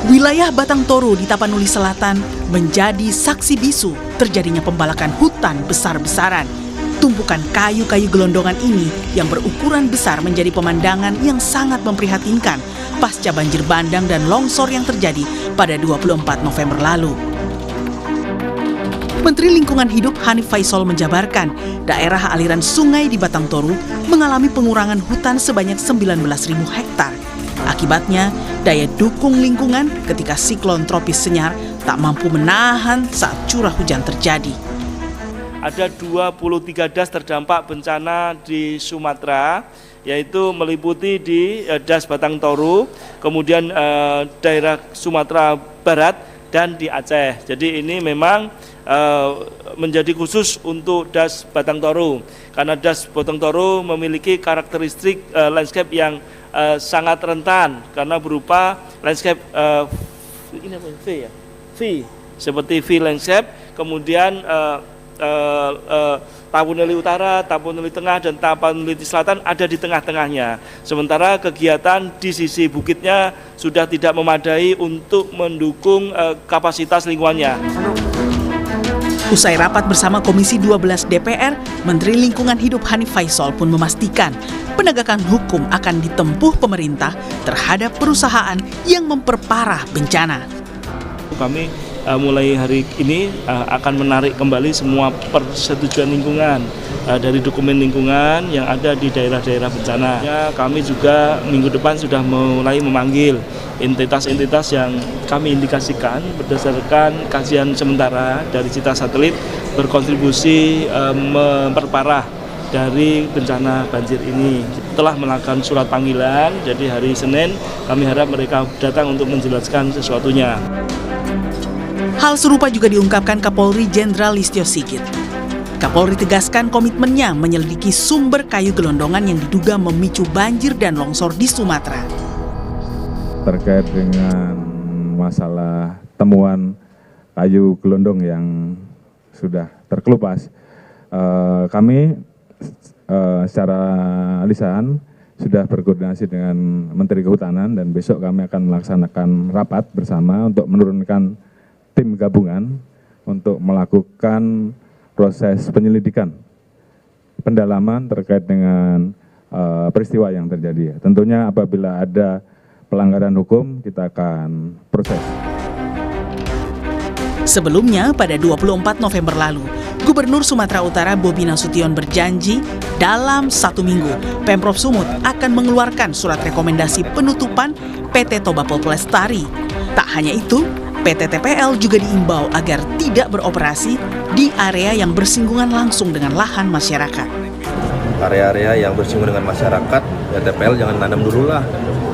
Wilayah Batang Toru di Tapanuli Selatan menjadi saksi bisu terjadinya pembalakan hutan besar-besaran. Tumpukan kayu-kayu gelondongan ini yang berukuran besar menjadi pemandangan yang sangat memprihatinkan pasca banjir bandang dan longsor yang terjadi pada 24 November lalu. Menteri Lingkungan Hidup Hanif Faisal menjabarkan daerah aliran sungai di Batang Toru mengalami pengurangan hutan sebanyak 19.000 hektar. Akibatnya, daya dukung lingkungan ketika siklon tropis Senyar tak mampu menahan saat curah hujan terjadi. Ada 23 das terdampak bencana di Sumatera, yaitu meliputi di das Batang Toru, kemudian daerah Sumatera Barat, dan di Aceh. Jadi ini memang menjadi khusus untuk das Batang Toru, karena das Batang Toru memiliki karakteristik landscape yang sangat rentan, karena berupa landscape ini apa V ya? V, seperti V landscape, kemudian Tapanuli Utara, Tapanuli Tengah, dan Tapanuli Selatan ada di tengah-tengahnya. Sementara kegiatan di sisi bukitnya sudah tidak memadai untuk mendukung kapasitas lingkungannya. Usai rapat bersama Komisi 12 DPR, Menteri Lingkungan Hidup Hanif Faisal pun memastikan penegakan hukum akan ditempuh pemerintah terhadap perusahaan yang memperparah bencana. Kami mulai hari ini akan menarik kembali semua persetujuan lingkungan dari dokumen lingkungan yang ada di daerah-daerah bencana. Ya, kami juga minggu depan sudah mulai memanggil entitas-entitas yang kami indikasikan berdasarkan kajian sementara dari Citra Satelit berkontribusi memperparah dari bencana banjir ini. Telah melakukan surat panggilan, jadi hari Senin kami harap mereka datang untuk menjelaskan sesuatunya. Hal serupa juga diungkapkan Kapolri Jenderal Listio Sigit. Kapolri tegaskan komitmennya menyelidiki sumber kayu gelondongan yang diduga memicu banjir dan longsor di Sumatera. Terkait dengan masalah temuan kayu gelondong yang sudah terkelupas, kami secara lisan sudah berkoordinasi dengan Menteri Kehutanan dan besok kami akan melaksanakan rapat bersama untuk menurunkan tim gabungan untuk melakukan proses penyelidikan, pendalaman terkait dengan peristiwa yang terjadi. Tentunya apabila ada pelanggaran hukum, kita akan proses. Sebelumnya, pada 24 November lalu, Gubernur Sumatera Utara Bobi Nasution berjanji dalam 1 minggu, Pemprov Sumut akan mengeluarkan surat rekomendasi penutupan PT Toba Pol Pelestari. Tak hanya itu, PT TPL juga diimbau agar tidak beroperasi di area yang bersinggungan langsung dengan lahan masyarakat. Area-area yang bersinggungan dengan masyarakat, ya TPL jangan nanam dulu lah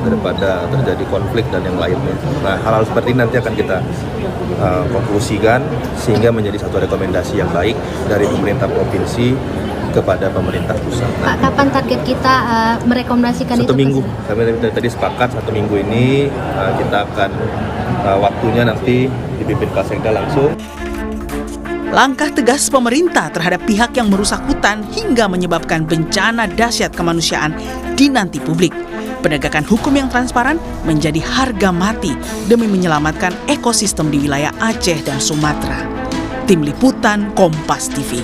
daripada terjadi konflik dan yang lainnya. Nah, hal-hal seperti ini nanti akan kita konklusikan sehingga menjadi satu rekomendasi yang baik dari pemerintah provinsi kepada pemerintah pusat. Pak, kapan target kita merekomendasikan itu? 1 minggu. Kami tadi sepakat 1 minggu ini kita akan waktunya nanti dipimpin Kapolsekda langsung. Langkah tegas pemerintah terhadap pihak yang merusak hutan hingga menyebabkan bencana dahsyat kemanusiaan dinanti publik. Penegakan hukum yang transparan menjadi harga mati demi menyelamatkan ekosistem di wilayah Aceh dan Sumatera. Tim Liputan Kompas TV.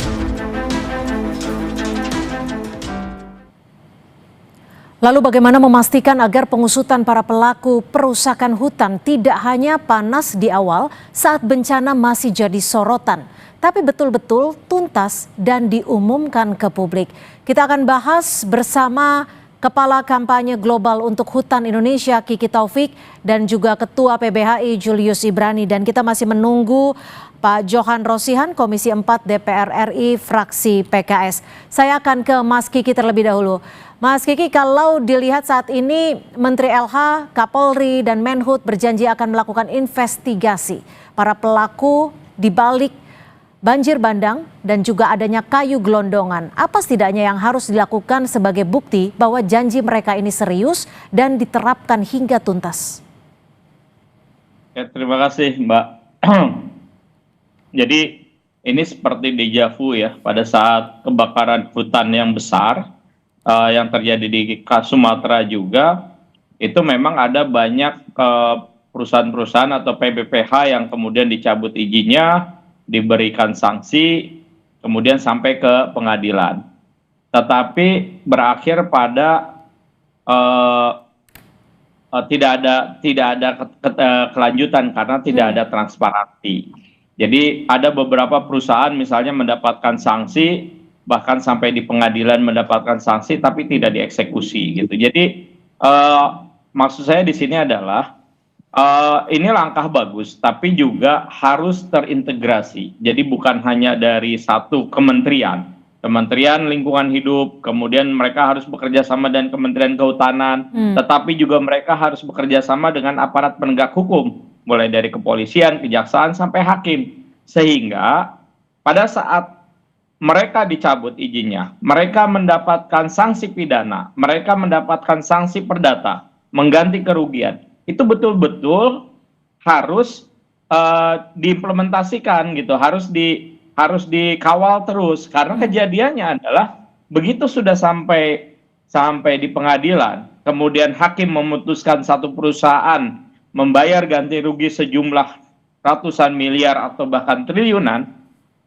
Lalu bagaimana memastikan agar pengusutan para pelaku perusakan hutan tidak hanya panas di awal saat bencana masih jadi sorotan, tapi betul-betul tuntas dan diumumkan ke publik. Kita akan bahas bersama Kepala Kampanye Global untuk Hutan Indonesia Kiki Taufik dan juga Ketua PBHI Julius Ibrani. Dan kita masih menunggu Pak Johan Rosihan, Komisi 4 DPR RI, fraksi PKS. Saya akan ke Mas Kiki terlebih dahulu. Mas Kiki, kalau dilihat saat ini Menteri LH, Kapolri, dan Menhub berjanji akan melakukan investigasi para pelaku di balik banjir bandang dan juga adanya kayu gelondongan. Apa setidaknya yang harus dilakukan sebagai bukti bahwa janji mereka ini serius dan diterapkan hingga tuntas? Ya, terima kasih Mbak. Jadi ini seperti deja vu ya, pada saat kebakaran hutan yang besar yang terjadi di Sumatera juga, itu memang ada banyak perusahaan-perusahaan atau PBPH yang kemudian dicabut izinnya, diberikan sanksi, kemudian sampai ke pengadilan. Tetapi berakhir pada tidak ada kelanjutan karena tidak ada transparansi. Jadi ada beberapa perusahaan misalnya mendapatkan sanksi, bahkan sampai di pengadilan mendapatkan sanksi, tapi tidak dieksekusi gitu. Jadi maksud saya di sini adalah ini langkah bagus, tapi juga harus terintegrasi. Jadi bukan hanya dari satu kementerian Lingkungan Hidup, kemudian mereka harus bekerja sama dengan Kementerian Kehutanan, tetapi juga mereka harus bekerja sama dengan aparat penegak hukum, mulai dari kepolisian, kejaksaan, sampai hakim. Sehingga pada saat mereka dicabut izinnya, mereka mendapatkan sanksi pidana, mereka mendapatkan sanksi perdata, mengganti kerugian. Itu betul-betul harus diimplementasikan gitu, harus dikawal terus, karena kejadiannya adalah begitu sudah sampai di pengadilan, kemudian hakim memutuskan satu perusahaan membayar ganti rugi sejumlah ratusan miliar atau bahkan triliunan,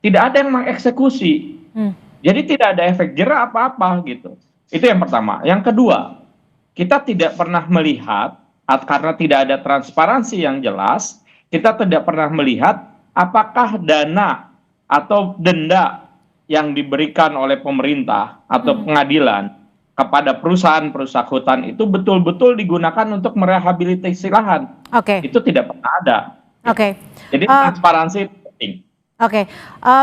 tidak ada yang mengeksekusi. Jadi tidak ada efek jera apa-apa gitu. Itu yang pertama. Yang kedua, kita tidak pernah melihat, karena tidak ada transparansi yang jelas, kita tidak pernah melihat apakah dana atau denda yang diberikan oleh pemerintah atau pengadilan kepada perusahaan-perusahaan hutan itu betul-betul digunakan untuk merehabilitasi lahan. Itu tidak pernah ada. Jadi transparansi itu penting.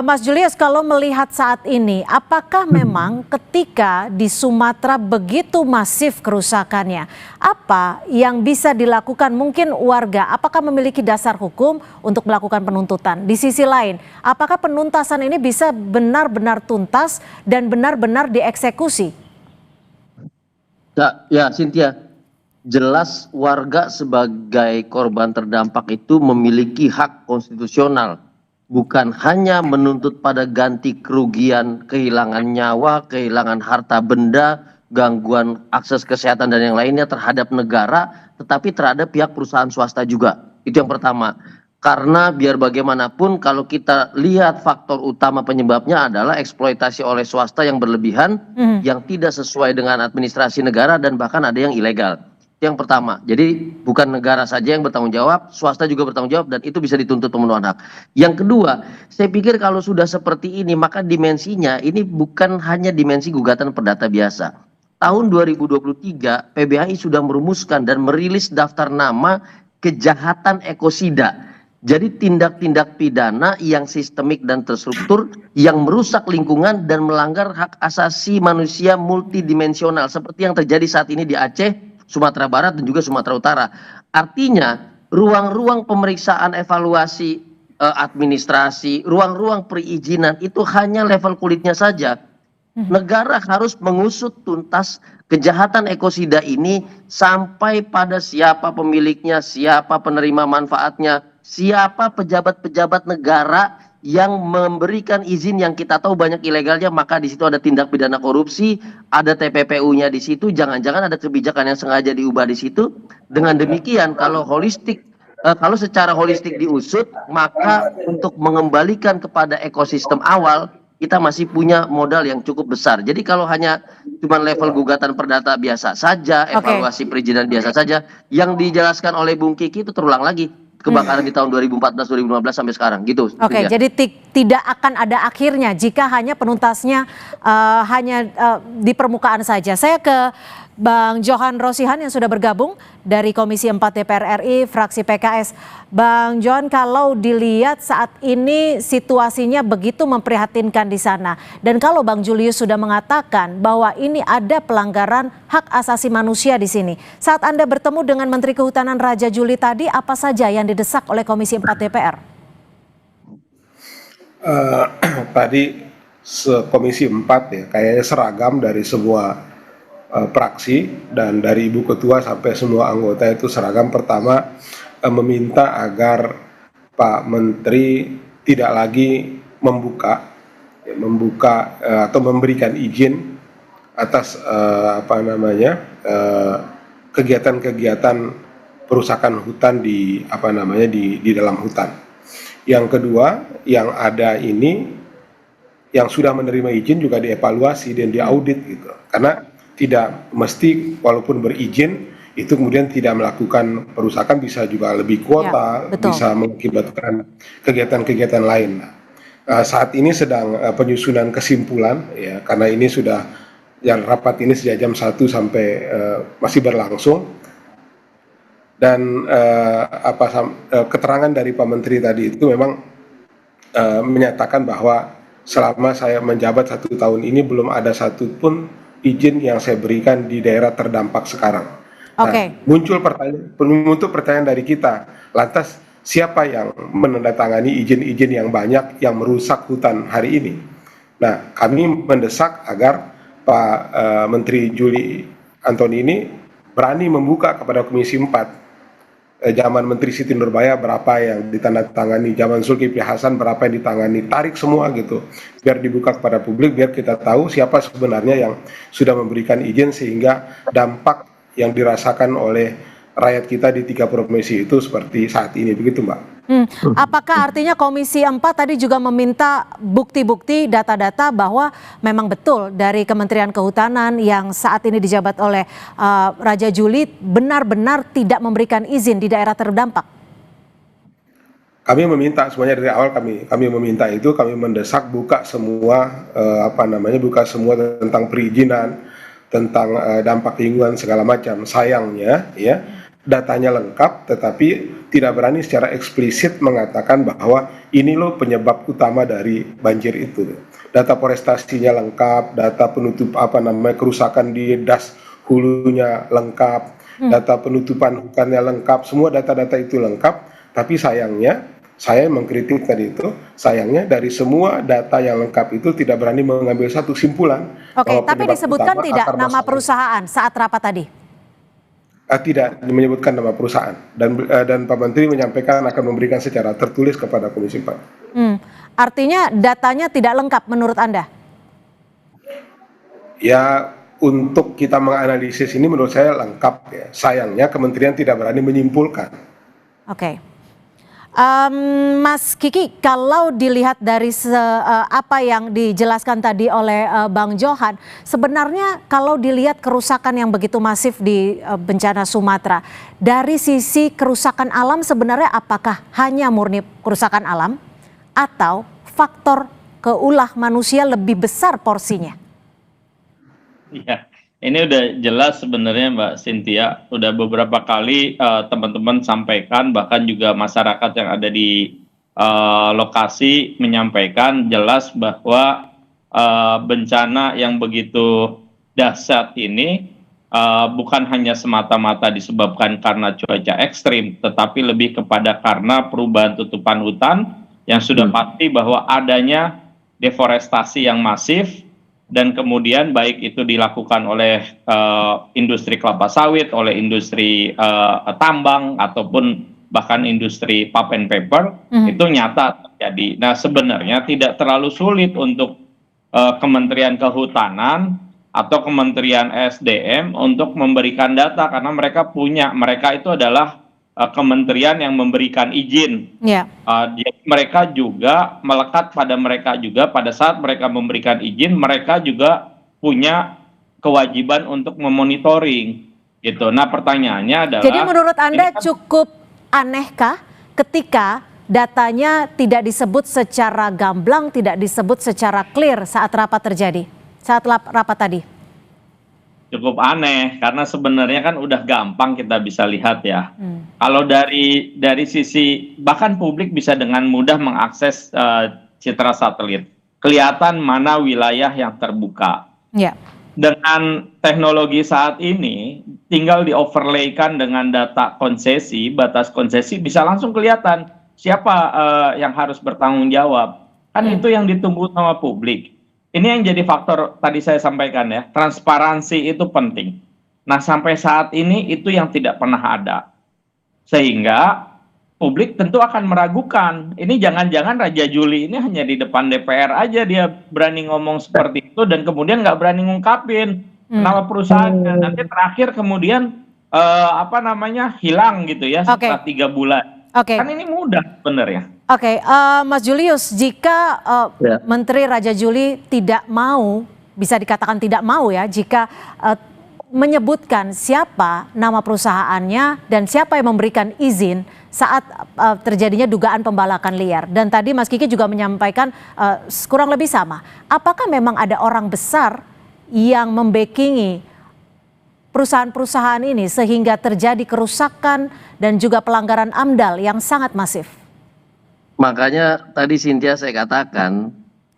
Mas Julius, kalau melihat saat ini, apakah memang ketika di Sumatera begitu masif kerusakannya, apa yang bisa dilakukan mungkin warga? Apakah memiliki dasar hukum untuk melakukan penuntutan? Di sisi lain, apakah penuntasan ini bisa benar-benar tuntas dan benar-benar dieksekusi? Ya, Cynthia, jelas warga sebagai korban terdampak itu memiliki hak konstitusional. Bukan hanya menuntut pada ganti kerugian, kehilangan nyawa, kehilangan harta benda, gangguan akses kesehatan dan yang lainnya terhadap negara, tetapi terhadap pihak perusahaan swasta juga. Itu yang pertama. Karena biar bagaimanapun kalau kita lihat faktor utama penyebabnya adalah eksploitasi oleh swasta yang berlebihan, yang tidak sesuai dengan administrasi negara dan bahkan ada yang ilegal. Yang pertama, jadi bukan negara saja yang bertanggung jawab, swasta juga bertanggung jawab dan itu bisa dituntut pemenuhan hak. Yang kedua, saya pikir kalau sudah seperti ini maka dimensinya ini bukan hanya dimensi gugatan perdata biasa. Tahun 2023 PBHI sudah merumuskan dan merilis daftar nama kejahatan ekosida. Jadi tindak-tindak pidana yang sistemik dan terstruktur yang merusak lingkungan dan melanggar hak asasi manusia multidimensional seperti yang terjadi saat ini di Aceh, Sumatera Barat dan juga Sumatera Utara. Artinya ruang-ruang pemeriksaan evaluasi administrasi, ruang-ruang perizinan itu hanya level kulitnya saja. Negara harus mengusut tuntas kejahatan ekosida ini sampai pada siapa pemiliknya, siapa penerima manfaatnya, siapa pejabat-pejabat negara yang memberikan izin yang kita tahu banyak ilegalnya, maka di situ ada tindak pidana korupsi, ada TPPU-nya di situ, jangan-jangan ada kebijakan yang sengaja diubah di situ. Dengan demikian kalau secara holistik diusut, maka untuk mengembalikan kepada ekosistem awal kita masih punya modal yang cukup besar. Jadi kalau hanya cuma level gugatan perdata biasa saja, evaluasi perizinan biasa saja, yang dijelaskan oleh Bung Kiki itu terulang lagi. Kebakaran di tahun 2014-2015 sampai sekarang gitu. Jadi tidak akan ada akhirnya jika hanya penuntasnya hanya di permukaan saja. Saya ke Bang Johan Rosihan yang sudah bergabung dari Komisi 4 DPR RI, fraksi PKS. Bang Johan, kalau dilihat saat ini situasinya begitu memprihatinkan di sana. Dan kalau Bang Julius sudah mengatakan bahwa ini ada pelanggaran hak asasi manusia di sini. Saat Anda bertemu dengan Menteri Kehutanan Raja Juli tadi, apa saja yang didesak oleh Komisi 4 DPR? Tadi Komisi 4 ya, kayaknya seragam dari semua praksi dan dari Ibu Ketua sampai semua anggota itu seragam. Pertama, meminta agar Pak Menteri tidak lagi membuka atau memberikan izin atas kegiatan-kegiatan perusakan hutan di di dalam hutan. Yang kedua, yang ada ini yang sudah menerima izin juga dievaluasi dan diaudit gitu. Karena tidak mesti walaupun berizin itu kemudian tidak melakukan perusakan, bisa juga lebih kuota, bisa mengakibatkan kegiatan-kegiatan lain. Saat ini sedang penyusunan kesimpulan ya, karena ini sudah yang rapat ini sejak jam 1 sampai masih berlangsung. Dan keterangan dari Pak Menteri tadi itu memang menyatakan bahwa selama saya menjabat 1 tahun ini belum ada satupun izin yang saya berikan di daerah terdampak sekarang. Nah, muncul pertanyaan dari kita, lantas siapa yang menandatangani izin-izin yang banyak yang merusak hutan hari ini? Nah, kami mendesak agar Pak Menteri Juli Antoni ini berani membuka kepada Komisi 4. Zaman Menteri Siti Nurbaya berapa yang ditandatangani, zaman Zulkifli Hasan berapa yang ditangani, tarik semua gitu, biar dibuka kepada publik, biar kita tahu siapa sebenarnya yang sudah memberikan izin sehingga dampak yang dirasakan oleh rakyat kita di 3 provinsi itu seperti saat ini, begitu Mbak. Apakah artinya Komisi 4 tadi juga meminta bukti-bukti, data-data bahwa memang betul dari Kementerian Kehutanan yang saat ini dijabat oleh Raja Juli benar-benar tidak memberikan izin di daerah terdampak? Kami meminta semuanya dari awal, kami meminta itu, kami mendesak buka semua buka semua tentang perizinan, tentang dampak lingkungan segala macam. Sayangnya ya datanya lengkap tetapi tidak berani secara eksplisit mengatakan bahwa ini loh penyebab utama dari banjir itu. Data forestasinya lengkap, data penutup kerusakan di das hulunya lengkap, data penutupan hutannya lengkap, semua data-data itu lengkap, tapi sayangnya saya mengkritik tadi itu, sayangnya dari semua data yang lengkap itu tidak berani mengambil satu kesimpulan. Oke, tapi disebutkan tidak nama perusahaan saat rapat tadi? Tidak menyebutkan nama perusahaan, dan Pak Menteri menyampaikan akan memberikan secara tertulis kepada Komisi 4. Artinya datanya tidak lengkap menurut Anda? Ya, untuk kita menganalisis ini menurut saya lengkap ya. Sayangnya kementerian tidak berani menyimpulkan. Oke. Mas Kiki, kalau dilihat dari apa yang dijelaskan tadi oleh Bang Johan, sebenarnya kalau dilihat kerusakan yang begitu masif di bencana Sumatera, dari sisi kerusakan alam sebenarnya apakah hanya murni kerusakan alam atau faktor keulah manusia lebih besar porsinya? Iya. Ini udah jelas sebenarnya Mbak Cynthia, udah beberapa kali teman-teman sampaikan, bahkan juga masyarakat yang ada di lokasi menyampaikan jelas bahwa bencana yang begitu dahsyat ini bukan hanya semata-mata disebabkan karena cuaca ekstrim, tetapi lebih kepada karena perubahan tutupan hutan yang sudah pasti bahwa adanya deforestasi yang masif. Dan kemudian baik itu dilakukan oleh industri kelapa sawit, oleh industri tambang, ataupun bahkan industri pulp and paper, itu nyata terjadi. Nah sebenarnya tidak terlalu sulit untuk Kementerian Kehutanan atau Kementerian SDM untuk memberikan data, karena mereka itu adalah kementerian yang memberikan izin. Jadi mereka juga melekat pada mereka juga pada saat mereka memberikan izin, mereka juga punya kewajiban untuk memonitoring gitu. Nah pertanyaannya adalah, jadi menurut Anda cukup anehkah ketika datanya tidak disebut secara gamblang, tidak disebut secara clear saat rapat terjadi, saat rapat tadi? Cukup aneh karena sebenarnya kan udah gampang kita bisa lihat ya. Kalau dari sisi bahkan publik bisa dengan mudah mengakses citra satelit, kelihatan mana wilayah yang terbuka. Dengan teknologi saat ini tinggal di overlaykan dengan data konsesi, batas konsesi, bisa langsung kelihatan siapa yang harus bertanggung jawab. Kan itu yang ditunggu sama publik. Ini yang jadi faktor tadi saya sampaikan ya, transparansi itu penting. Nah sampai saat ini itu yang tidak pernah ada. Sehingga publik tentu akan meragukan, ini jangan-jangan Raja Juli ini hanya di depan DPR aja dia berani ngomong seperti itu, dan kemudian nggak berani ngungkapin nama perusahaannya. Nanti terakhir kemudian hilang gitu ya setelah 3 bulan. Kan ini mudah sebenarnya. Mas Julius, jika Menteri Raja Juli tidak mau, bisa dikatakan tidak mau ya, jika menyebutkan siapa nama perusahaannya dan siapa yang memberikan izin saat terjadinya dugaan pembalakan liar. Dan tadi Mas Kiki juga menyampaikan kurang lebih sama. Apakah memang ada orang besar yang membackingi perusahaan-perusahaan ini sehingga terjadi kerusakan dan juga pelanggaran AMDAL yang sangat masif? Makanya tadi Cynthia saya katakan,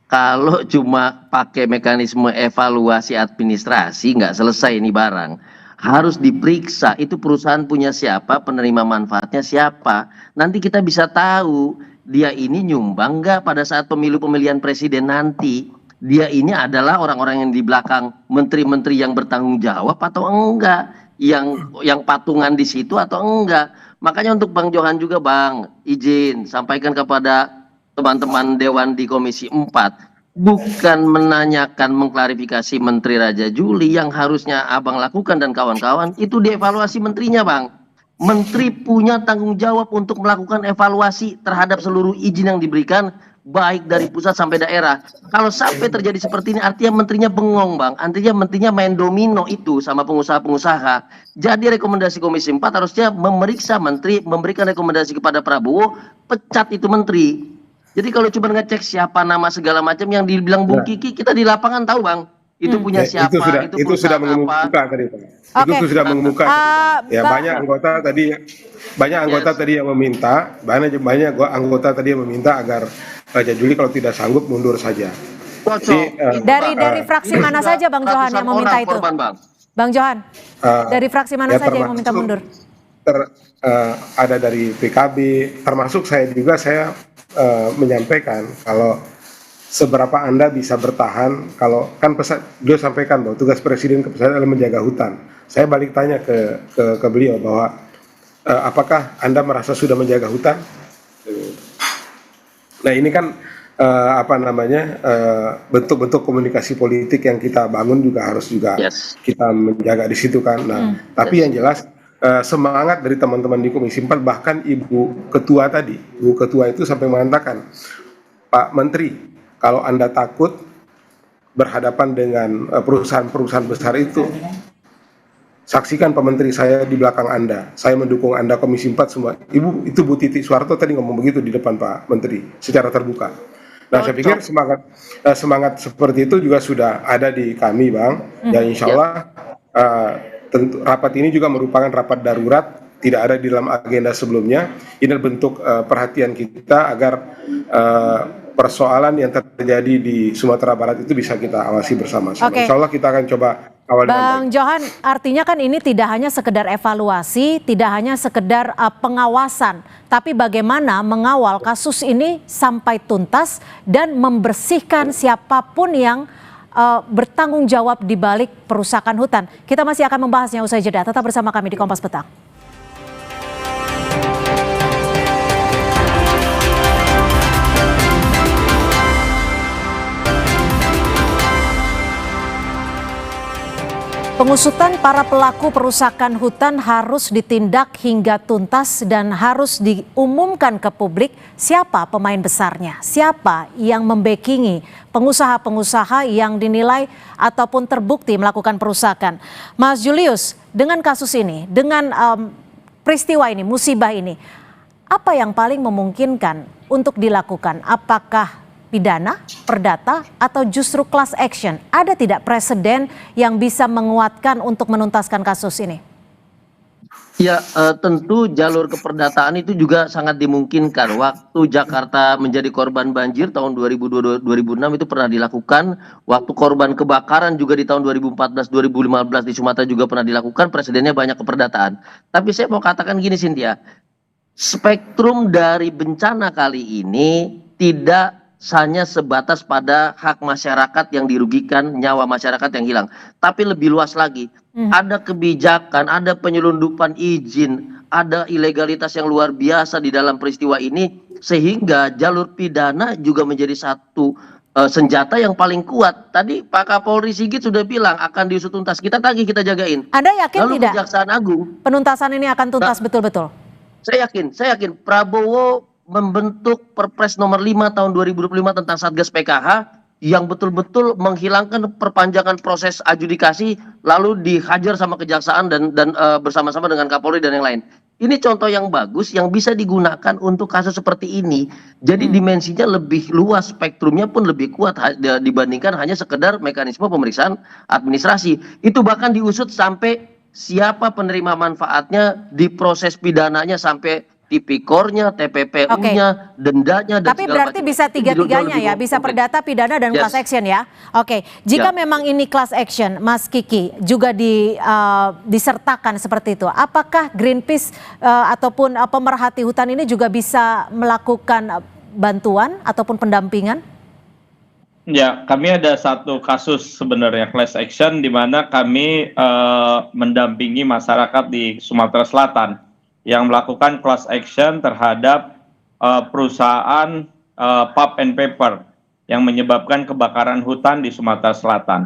kalau cuma pakai mekanisme evaluasi administrasi nggak selesai ini barang. Harus diperiksa itu perusahaan punya siapa, penerima manfaatnya siapa. Nanti kita bisa tahu dia ini nyumbang nggak pada saat pemilihan presiden nanti. Dia ini adalah orang-orang yang di belakang menteri-menteri yang bertanggung jawab atau enggak, yang patungan di situ atau enggak. Makanya untuk Bang Johan juga Bang, izin sampaikan kepada teman-teman Dewan di Komisi 4, bukan menanyakan mengklarifikasi Menteri Raja Juli, yang harusnya Abang lakukan dan kawan-kawan itu dievaluasi menterinya Bang. Menteri punya tanggung jawab untuk melakukan evaluasi terhadap seluruh izin yang diberikan, baik dari pusat sampai daerah. Kalau sampai terjadi seperti ini artinya menterinya bengong Bang, artinya menterinya main domino itu sama pengusaha-pengusaha. Jadi rekomendasi Komisi 4 harusnya memeriksa menteri, memberikan rekomendasi kepada Prabowo, pecat itu menteri. Jadi kalau cuma ngecek siapa nama segala macam yang dibilang Bung Kiki, kita di lapangan tahu Bang, itu punya siapa, itu sudah mengemuka tadi Pak. Itu sudah mengemuka. Ya banyak anggota tadi yang meminta, banyak anggota tadi yang meminta agar Raja Juli kalau tidak sanggup mundur saja. Dari fraksi mana saja Bang Johan yang meminta itu? Bang Johan, dari fraksi mana saja yang meminta mundur? Ada dari PKB, termasuk saya juga, saya menyampaikan kalau seberapa Anda bisa bertahan, kalau kan beliau sampaikan bahwa tugas presiden adalah menjaga hutan. Saya balik tanya ke beliau bahwa apakah Anda merasa sudah menjaga hutan? Nah ini kan bentuk-bentuk komunikasi politik yang kita bangun juga harus juga kita menjaga di situ kan. Nah tapi yang jelas semangat dari teman-teman di Komisi 4, bahkan Ibu Ketua tadi, Ibu Ketua itu sampai mengatakan, Pak Menteri, kalau Anda takut berhadapan dengan perusahaan-perusahaan besar itu, saksikan Pak Menteri, saya di belakang Anda, saya mendukung Anda Komisi 4 semua. Ibu, itu Bu Titi Soeharto tadi ngomong begitu di depan Pak Menteri, secara terbuka. Nah saya pikir semangat seperti itu juga sudah ada di kami Bang, dan insya Allah tentu rapat ini juga merupakan rapat darurat, tidak ada di dalam agenda sebelumnya. Ini bentuk perhatian kita agar persoalan yang terjadi di Sumatera Barat itu bisa kita awasi bersama-sama. Insya Allah kita akan coba awal dengan baik. Bang Johan, artinya kan ini tidak hanya sekedar evaluasi, tidak hanya sekedar pengawasan, tapi bagaimana mengawal kasus ini sampai tuntas dan membersihkan siapapun yang bertanggung jawab di balik perusakan hutan. Kita masih akan membahasnya usai jeda. Tetap bersama kami di Kompas Petang. Pengusutan para pelaku perusakan hutan harus ditindak hingga tuntas dan harus diumumkan ke publik siapa pemain besarnya, siapa yang membackingi pengusaha-pengusaha yang dinilai ataupun terbukti melakukan perusakan. Mas Julius, dengan kasus ini, dengan peristiwa ini, musibah ini, apa yang paling memungkinkan untuk dilakukan? Apakah pidana, perdata, atau justru class action? Ada tidak presiden yang bisa menguatkan untuk menuntaskan kasus ini? Ya tentu jalur keperdataan itu juga sangat dimungkinkan. Waktu Jakarta menjadi korban banjir tahun 2002-2006 itu pernah dilakukan. Waktu korban kebakaran juga di tahun 2014-2015 di Sumatera juga pernah dilakukan. Presidennya banyak keperdataan. Tapi saya mau katakan gini Cynthia, spektrum dari bencana kali ini tidak hanya sebatas pada hak masyarakat yang dirugikan, nyawa masyarakat yang hilang, tapi lebih luas lagi. Ada kebijakan, ada penyelundupan izin, ada ilegalitas yang luar biasa di dalam peristiwa ini, sehingga jalur pidana juga menjadi satu senjata yang paling kuat. Tadi Pak Kapolri Sigit sudah bilang akan diusut tuntas. Kita tagih, kita jagain. Anda yakin Lalu tidak Kejaksaan Agung, penuntasan ini akan tuntas betul-betul? saya yakin Prabowo membentuk Perpres nomor 5 tahun 2025 tentang Satgas PKH yang betul-betul menghilangkan perpanjangan proses adjudikasi lalu dihajar sama kejaksaan dan bersama-sama dengan Kapolri dan yang lain. Ini contoh yang bagus yang bisa digunakan untuk kasus seperti ini. Jadi dimensinya lebih luas, spektrumnya pun lebih kuat dibandingkan hanya sekedar mekanisme pemeriksaan administrasi. Itu bahkan diusut sampai siapa penerima manfaatnya, di proses pidananya sampai tipikornya, TPPU-nya, dendanya, dan Tapi berarti bisa tiga-tiganya ya, bisa perdata, pidana, dan class action ya. Oke, jika memang ini class action, Mas Kiki, juga disertakan seperti itu, apakah Greenpeace ataupun pemerhati hutan ini juga bisa melakukan bantuan ataupun pendampingan? Ya, kami ada satu kasus sebenarnya class action di mana kami mendampingi masyarakat di Sumatera Selatan yang melakukan class action terhadap perusahaan pulp and paper yang menyebabkan kebakaran hutan di Sumatera Selatan.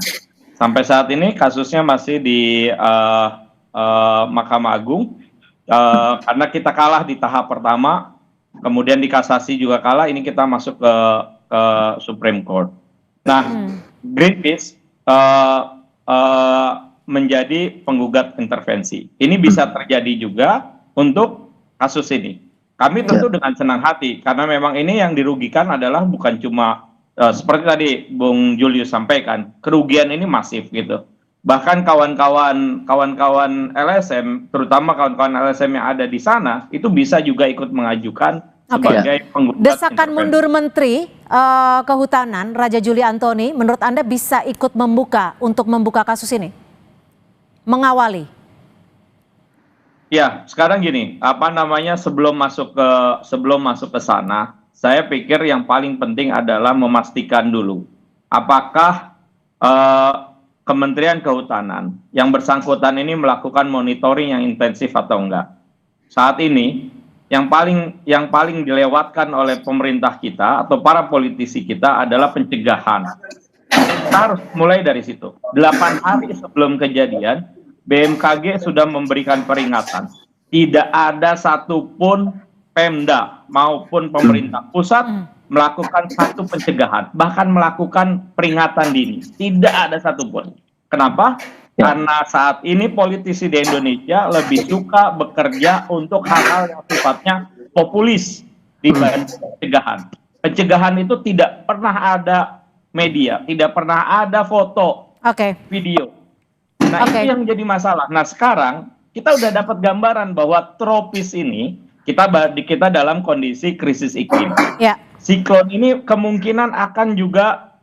Sampai saat ini kasusnya masih di Mahkamah Agung karena kita kalah di tahap pertama, kemudian di kasasi juga kalah, ini kita masuk ke Supreme Court. Nah, Greenpeace menjadi penggugat intervensi. Ini bisa terjadi juga untuk kasus ini. Kami tentu dengan senang hati, karena memang ini yang dirugikan adalah bukan cuma seperti tadi Bung Julius sampaikan, kerugian ini masif gitu. Bahkan kawan-kawan LSM, terutama kawan-kawan LSM yang ada di sana, itu bisa juga ikut mengajukan sebagai penggugat Desakan mundur Menteri Kehutanan Raja Juli Antoni, menurut Anda bisa ikut untuk membuka kasus ini? Mengawali? Ya, sekarang gini, sebelum masuk ke sana, saya pikir yang paling penting adalah memastikan dulu apakah Kementerian Kehutanan yang bersangkutan ini melakukan monitoring yang intensif atau enggak. Saat ini yang paling dilewatkan oleh pemerintah kita atau para politisi kita adalah pencegahan. Kita harus mulai dari situ. 8 hari sebelum kejadian, BMKG sudah memberikan peringatan. Tidak ada satupun Pemda maupun pemerintah pusat melakukan satu pencegahan, bahkan melakukan peringatan dini. Tidak ada satupun. Kenapa? Karena saat ini politisi di Indonesia lebih suka bekerja untuk hal-hal yang sifatnya populis dibanding pencegahan. Pencegahan itu tidak pernah ada media, tidak pernah ada foto, video. Nah, itu yang jadi masalah. Nah, sekarang kita udah dapat gambaran bahwa tropis ini kita dalam kondisi krisis iklim. Siklon ini kemungkinan akan juga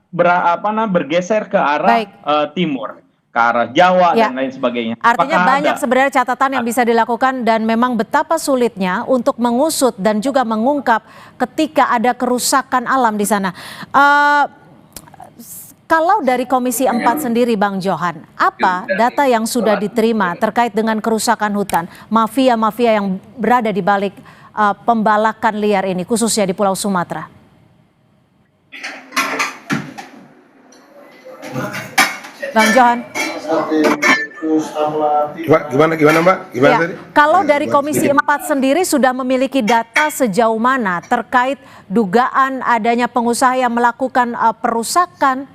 bergeser ke arah timur, ke arah Jawa dan lain sebagainya. Artinya banyak sebenarnya catatan yang bisa dilakukan dan memang betapa sulitnya untuk mengusut dan juga mengungkap ketika ada kerusakan alam di sana. Kalau dari Komisi 4 sendiri, Bang Johan, apa data yang sudah diterima terkait dengan kerusakan hutan, mafia-mafia yang berada di balik pembalakan liar ini, khususnya di Pulau Sumatera? Bang Johan. Gimana Mbak? Gimana tadi? Kalau dari Komisi 4 sendiri sudah memiliki data sejauh mana terkait dugaan adanya pengusaha yang melakukan perusakan?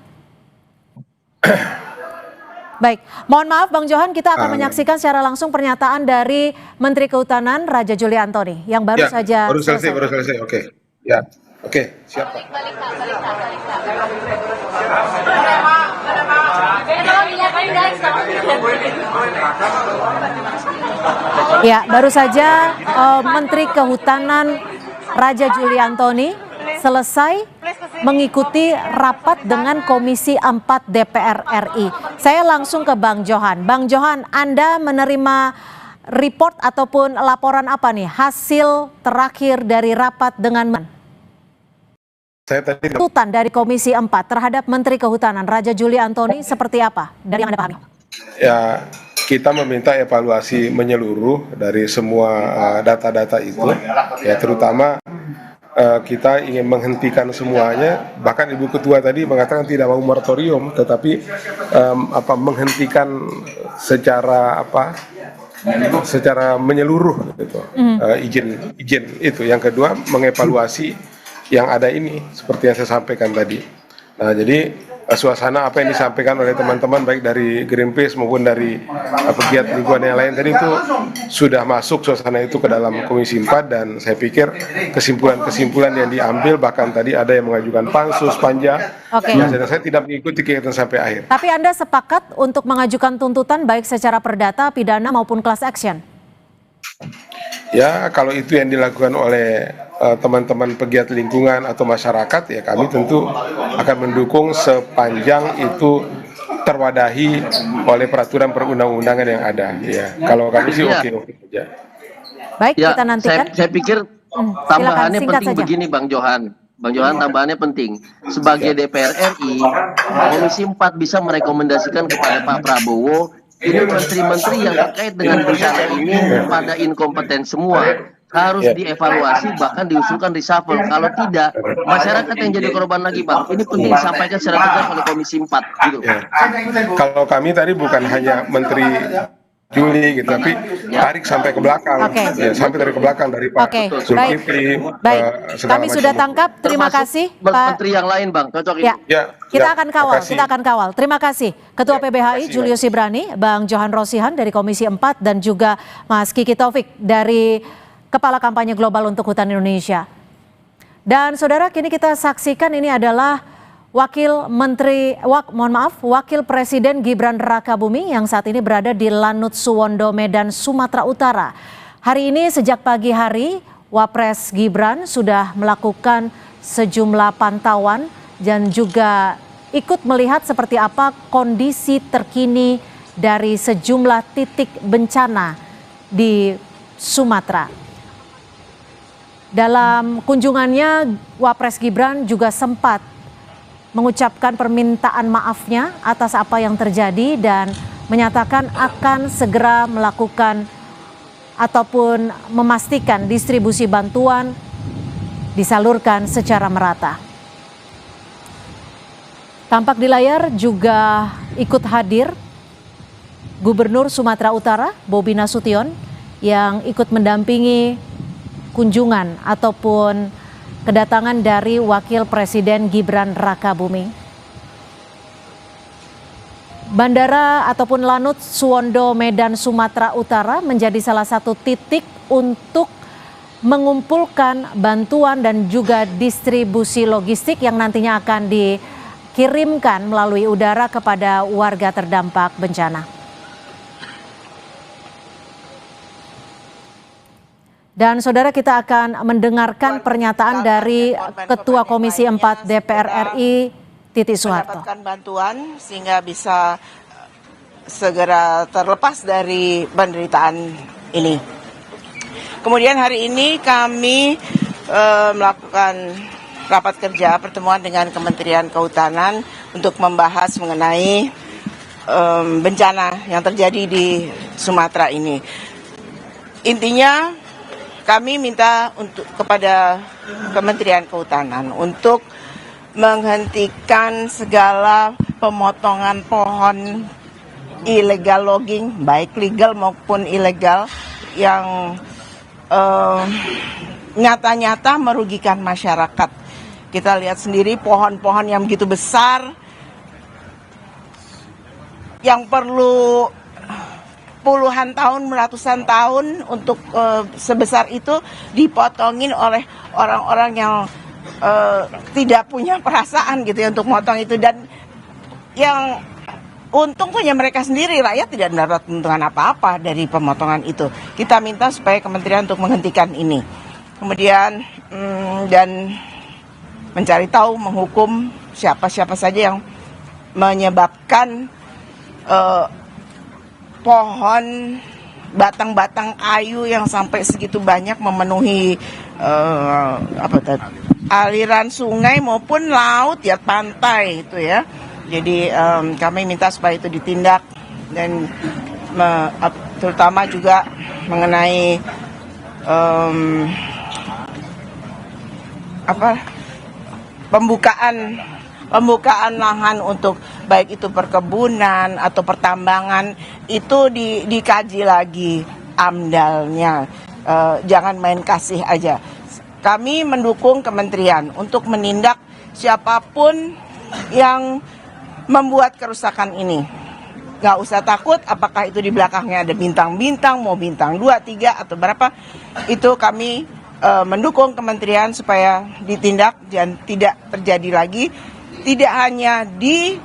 Baik, mohon maaf Bang Johan, kita akan menyaksikan secara langsung pernyataan dari Menteri Kehutanan Raja Juli Antoni yang baru saja selesai. Baru selesai. Oke. Ya. Oke, siap Pak. Ya, baru saja Menteri Kehutanan Raja Juli Antoni selesai mengikuti rapat dengan Komisi 4 DPR RI. Saya langsung ke Bang Johan. Bang Johan, Anda menerima report ataupun laporan apa nih hasil terakhir dari rapat dengan tuntutan dari Komisi 4 terhadap Menteri Kehutanan Raja Juli Antoni seperti apa dari yang Anda pahami? Ya, kita meminta evaluasi menyeluruh dari semua data-data itu, ya terutama kita ingin menghentikan semuanya. Bahkan Ibu Ketua tadi mengatakan tidak mau moratorium, tetapi menghentikan secara secara menyeluruh gitu. Izin itu. Yang kedua, mengevaluasi yang ada ini seperti yang saya sampaikan tadi. Nah, jadi suasana apa yang disampaikan oleh teman-teman baik dari Greenpeace maupun dari pegiat lingkungan yang lain tadi itu sudah masuk suasana itu ke dalam Komisi 4, dan saya pikir kesimpulan-kesimpulan yang diambil, bahkan tadi ada yang mengajukan pansus, panja. Nah, saya tidak mengikuti kegiatan sampai akhir. Tapi Anda sepakat untuk mengajukan tuntutan baik secara perdata, pidana maupun class action? Ya, kalau itu yang dilakukan oleh teman-teman pegiat lingkungan atau masyarakat, ya kami tentu akan mendukung sepanjang itu terwadahi oleh peraturan perundang-undangan yang ada. Ya, kalau kami sih oke-oke saja. Baik, kita nantikan. Saya pikir tambahannya penting saja. Begini, Bang Johan. Bang Johan, tambahannya penting. Sebagai DPR RI, Komisi 4 bisa merekomendasikan kepada Pak Prabowo, ini menteri-menteri yang terkait dengan bencana ini pada inkompeten semua, harus dievaluasi, bahkan diusulkan reshuffle. Kalau tidak, masyarakat yang jadi korban lagi, Bang. Ini penting disampaikan secara tegas oleh Komisi 4 gitu. Kalau kami tadi bukan hanya Menteri Juli gitu, tapi tarik sampai ke belakang, sampai dari ke belakang dari Pak Zulkifli. Baik, kami sudah tangkap. Terima kasih, Pak. Menteri yang lain, Bang, cocok ini. Kita akan kawal. Terima kasih Ketua PBHI Julius Ibrani, Bang Johan Rosihan dari Komisi 4, dan juga Mas Kiki Taufik dari Kepala Kampanye Global untuk Hutan Indonesia. Dan saudara, kini kita saksikan ini adalah Wakil Presiden Gibran Rakabuming yang saat ini berada di Lanut Suwondo, Medan, Sumatera Utara. Hari ini sejak pagi hari, Wapres Gibran sudah melakukan sejumlah pantauan dan juga ikut melihat seperti apa kondisi terkini dari sejumlah titik bencana di Sumatera. Dalam kunjungannya, Wapres Gibran juga sempat mengucapkan permintaan maafnya atas apa yang terjadi dan menyatakan akan segera melakukan ataupun memastikan distribusi bantuan disalurkan secara merata. Tampak di layar juga ikut hadir Gubernur Sumatera Utara Bobi Nasution yang ikut mendampingi kunjungan ataupun kedatangan dari Wakil Presiden Gibran Rakabuming. Bandara ataupun Lanut Suwondo, Medan, Sumatera Utara menjadi salah satu titik untuk mengumpulkan bantuan dan juga distribusi logistik yang nantinya akan dikirimkan melalui udara kepada warga terdampak bencana. Dan saudara, kita akan mendengarkan pernyataan dari Ketua Komisi 4 DPR RI, Titi Soeharto. Mendapatkan bantuan sehingga bisa segera terlepas dari penderitaan ini. Kemudian hari ini kami melakukan rapat kerja pertemuan dengan Kementerian Kehutanan untuk membahas mengenai bencana yang terjadi di Sumatera ini. Intinya kami minta kepada Kementerian Kehutanan untuk menghentikan segala pemotongan pohon illegal logging, baik legal maupun ilegal, yang nyata-nyata merugikan masyarakat. Kita lihat sendiri pohon-pohon yang begitu besar, yang perlu puluhan tahun, ratusan tahun untuk sebesar itu dipotongin oleh orang-orang yang tidak punya perasaan gitu ya untuk motong itu, dan yang untung punya mereka sendiri, rakyat tidak mendapat keuntungan apa-apa dari pemotongan itu. Kita minta supaya kementerian untuk menghentikan ini. Kemudian dan mencari tahu, menghukum siapa-siapa saja yang menyebabkan pohon, batang-batang kayu yang sampai segitu banyak memenuhi aliran sungai maupun laut ya, pantai itu ya. Jadi kami minta supaya itu ditindak, dan terutama juga mengenai pembukaan lahan untuk baik itu perkebunan atau pertambangan itu dikaji lagi amdalnya. Jangan main kasih aja. Kami mendukung kementerian untuk menindak siapapun yang membuat kerusakan ini. Nggak usah takut apakah itu di belakangnya ada bintang-bintang, mau bintang 2, 3 atau berapa. Itu kami mendukung kementerian supaya ditindak dan tidak terjadi lagi. Tidak hanya di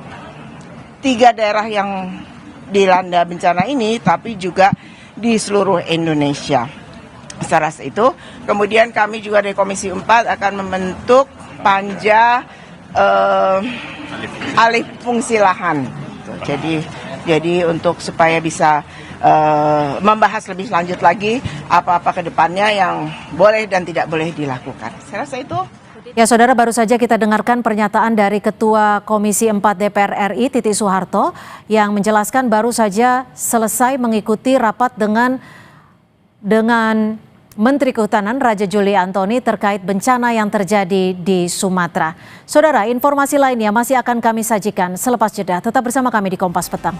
3 daerah yang dilanda bencana ini, tapi juga di seluruh Indonesia. Saya rasa itu. Kemudian kami juga dari Komisi 4 akan membentuk panja alih fungsi lahan. Jadi untuk supaya bisa membahas lebih lanjut lagi apa-apa ke depannya yang boleh dan tidak boleh dilakukan. Saya rasa itu. Ya saudara, baru saja kita dengarkan pernyataan dari Ketua Komisi 4 DPR RI Titi Soeharto yang menjelaskan baru saja selesai mengikuti rapat dengan Menteri Kehutanan Raja Juli Antoni terkait bencana yang terjadi di Sumatera. Saudara, informasi lainnya masih akan kami sajikan selepas jeda. Tetap bersama kami di Kompas Petang.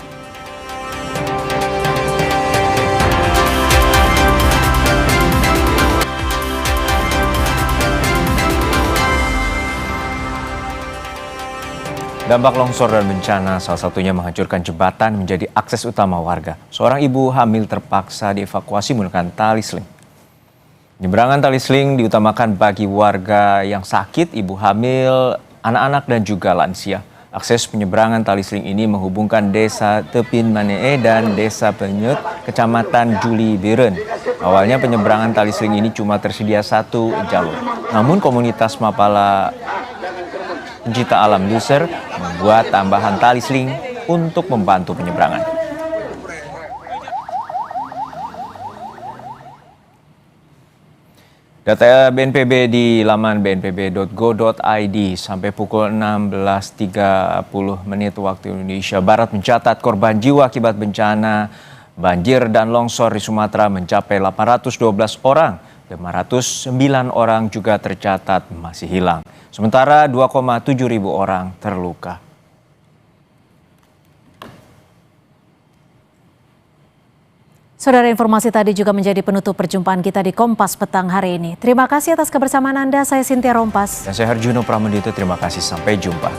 Dampak longsor dan bencana salah satunya menghancurkan jembatan menjadi akses utama warga. Seorang ibu hamil terpaksa dievakuasi menggunakan tali seling. Penyeberangan tali seling diutamakan bagi warga yang sakit, ibu hamil, anak-anak dan juga lansia. Akses penyeberangan tali seling ini menghubungkan Desa Tepin Manee dan Desa Penyet, Kecamatan Juli Biren. Awalnya penyeberangan tali seling ini cuma tersedia 1 jalur. Namun komunitas Mapala Pencipta Alam Luser membuat tambahan tali seling untuk membantu penyeberangan. Data BNPB di laman bnpb.go.id sampai pukul 16.30 waktu Indonesia Barat mencatat korban jiwa akibat bencana banjir dan longsor di Sumatera mencapai 812 orang. 509 orang juga tercatat masih hilang. Sementara 2,7 ribu orang terluka. Saudara, informasi tadi juga menjadi penutup perjumpaan kita di Kompas Petang hari ini. Terima kasih atas kebersamaan Anda. Saya Cynthia Rompas. Dan saya Harjuno Pramudito. Terima kasih. Sampai jumpa.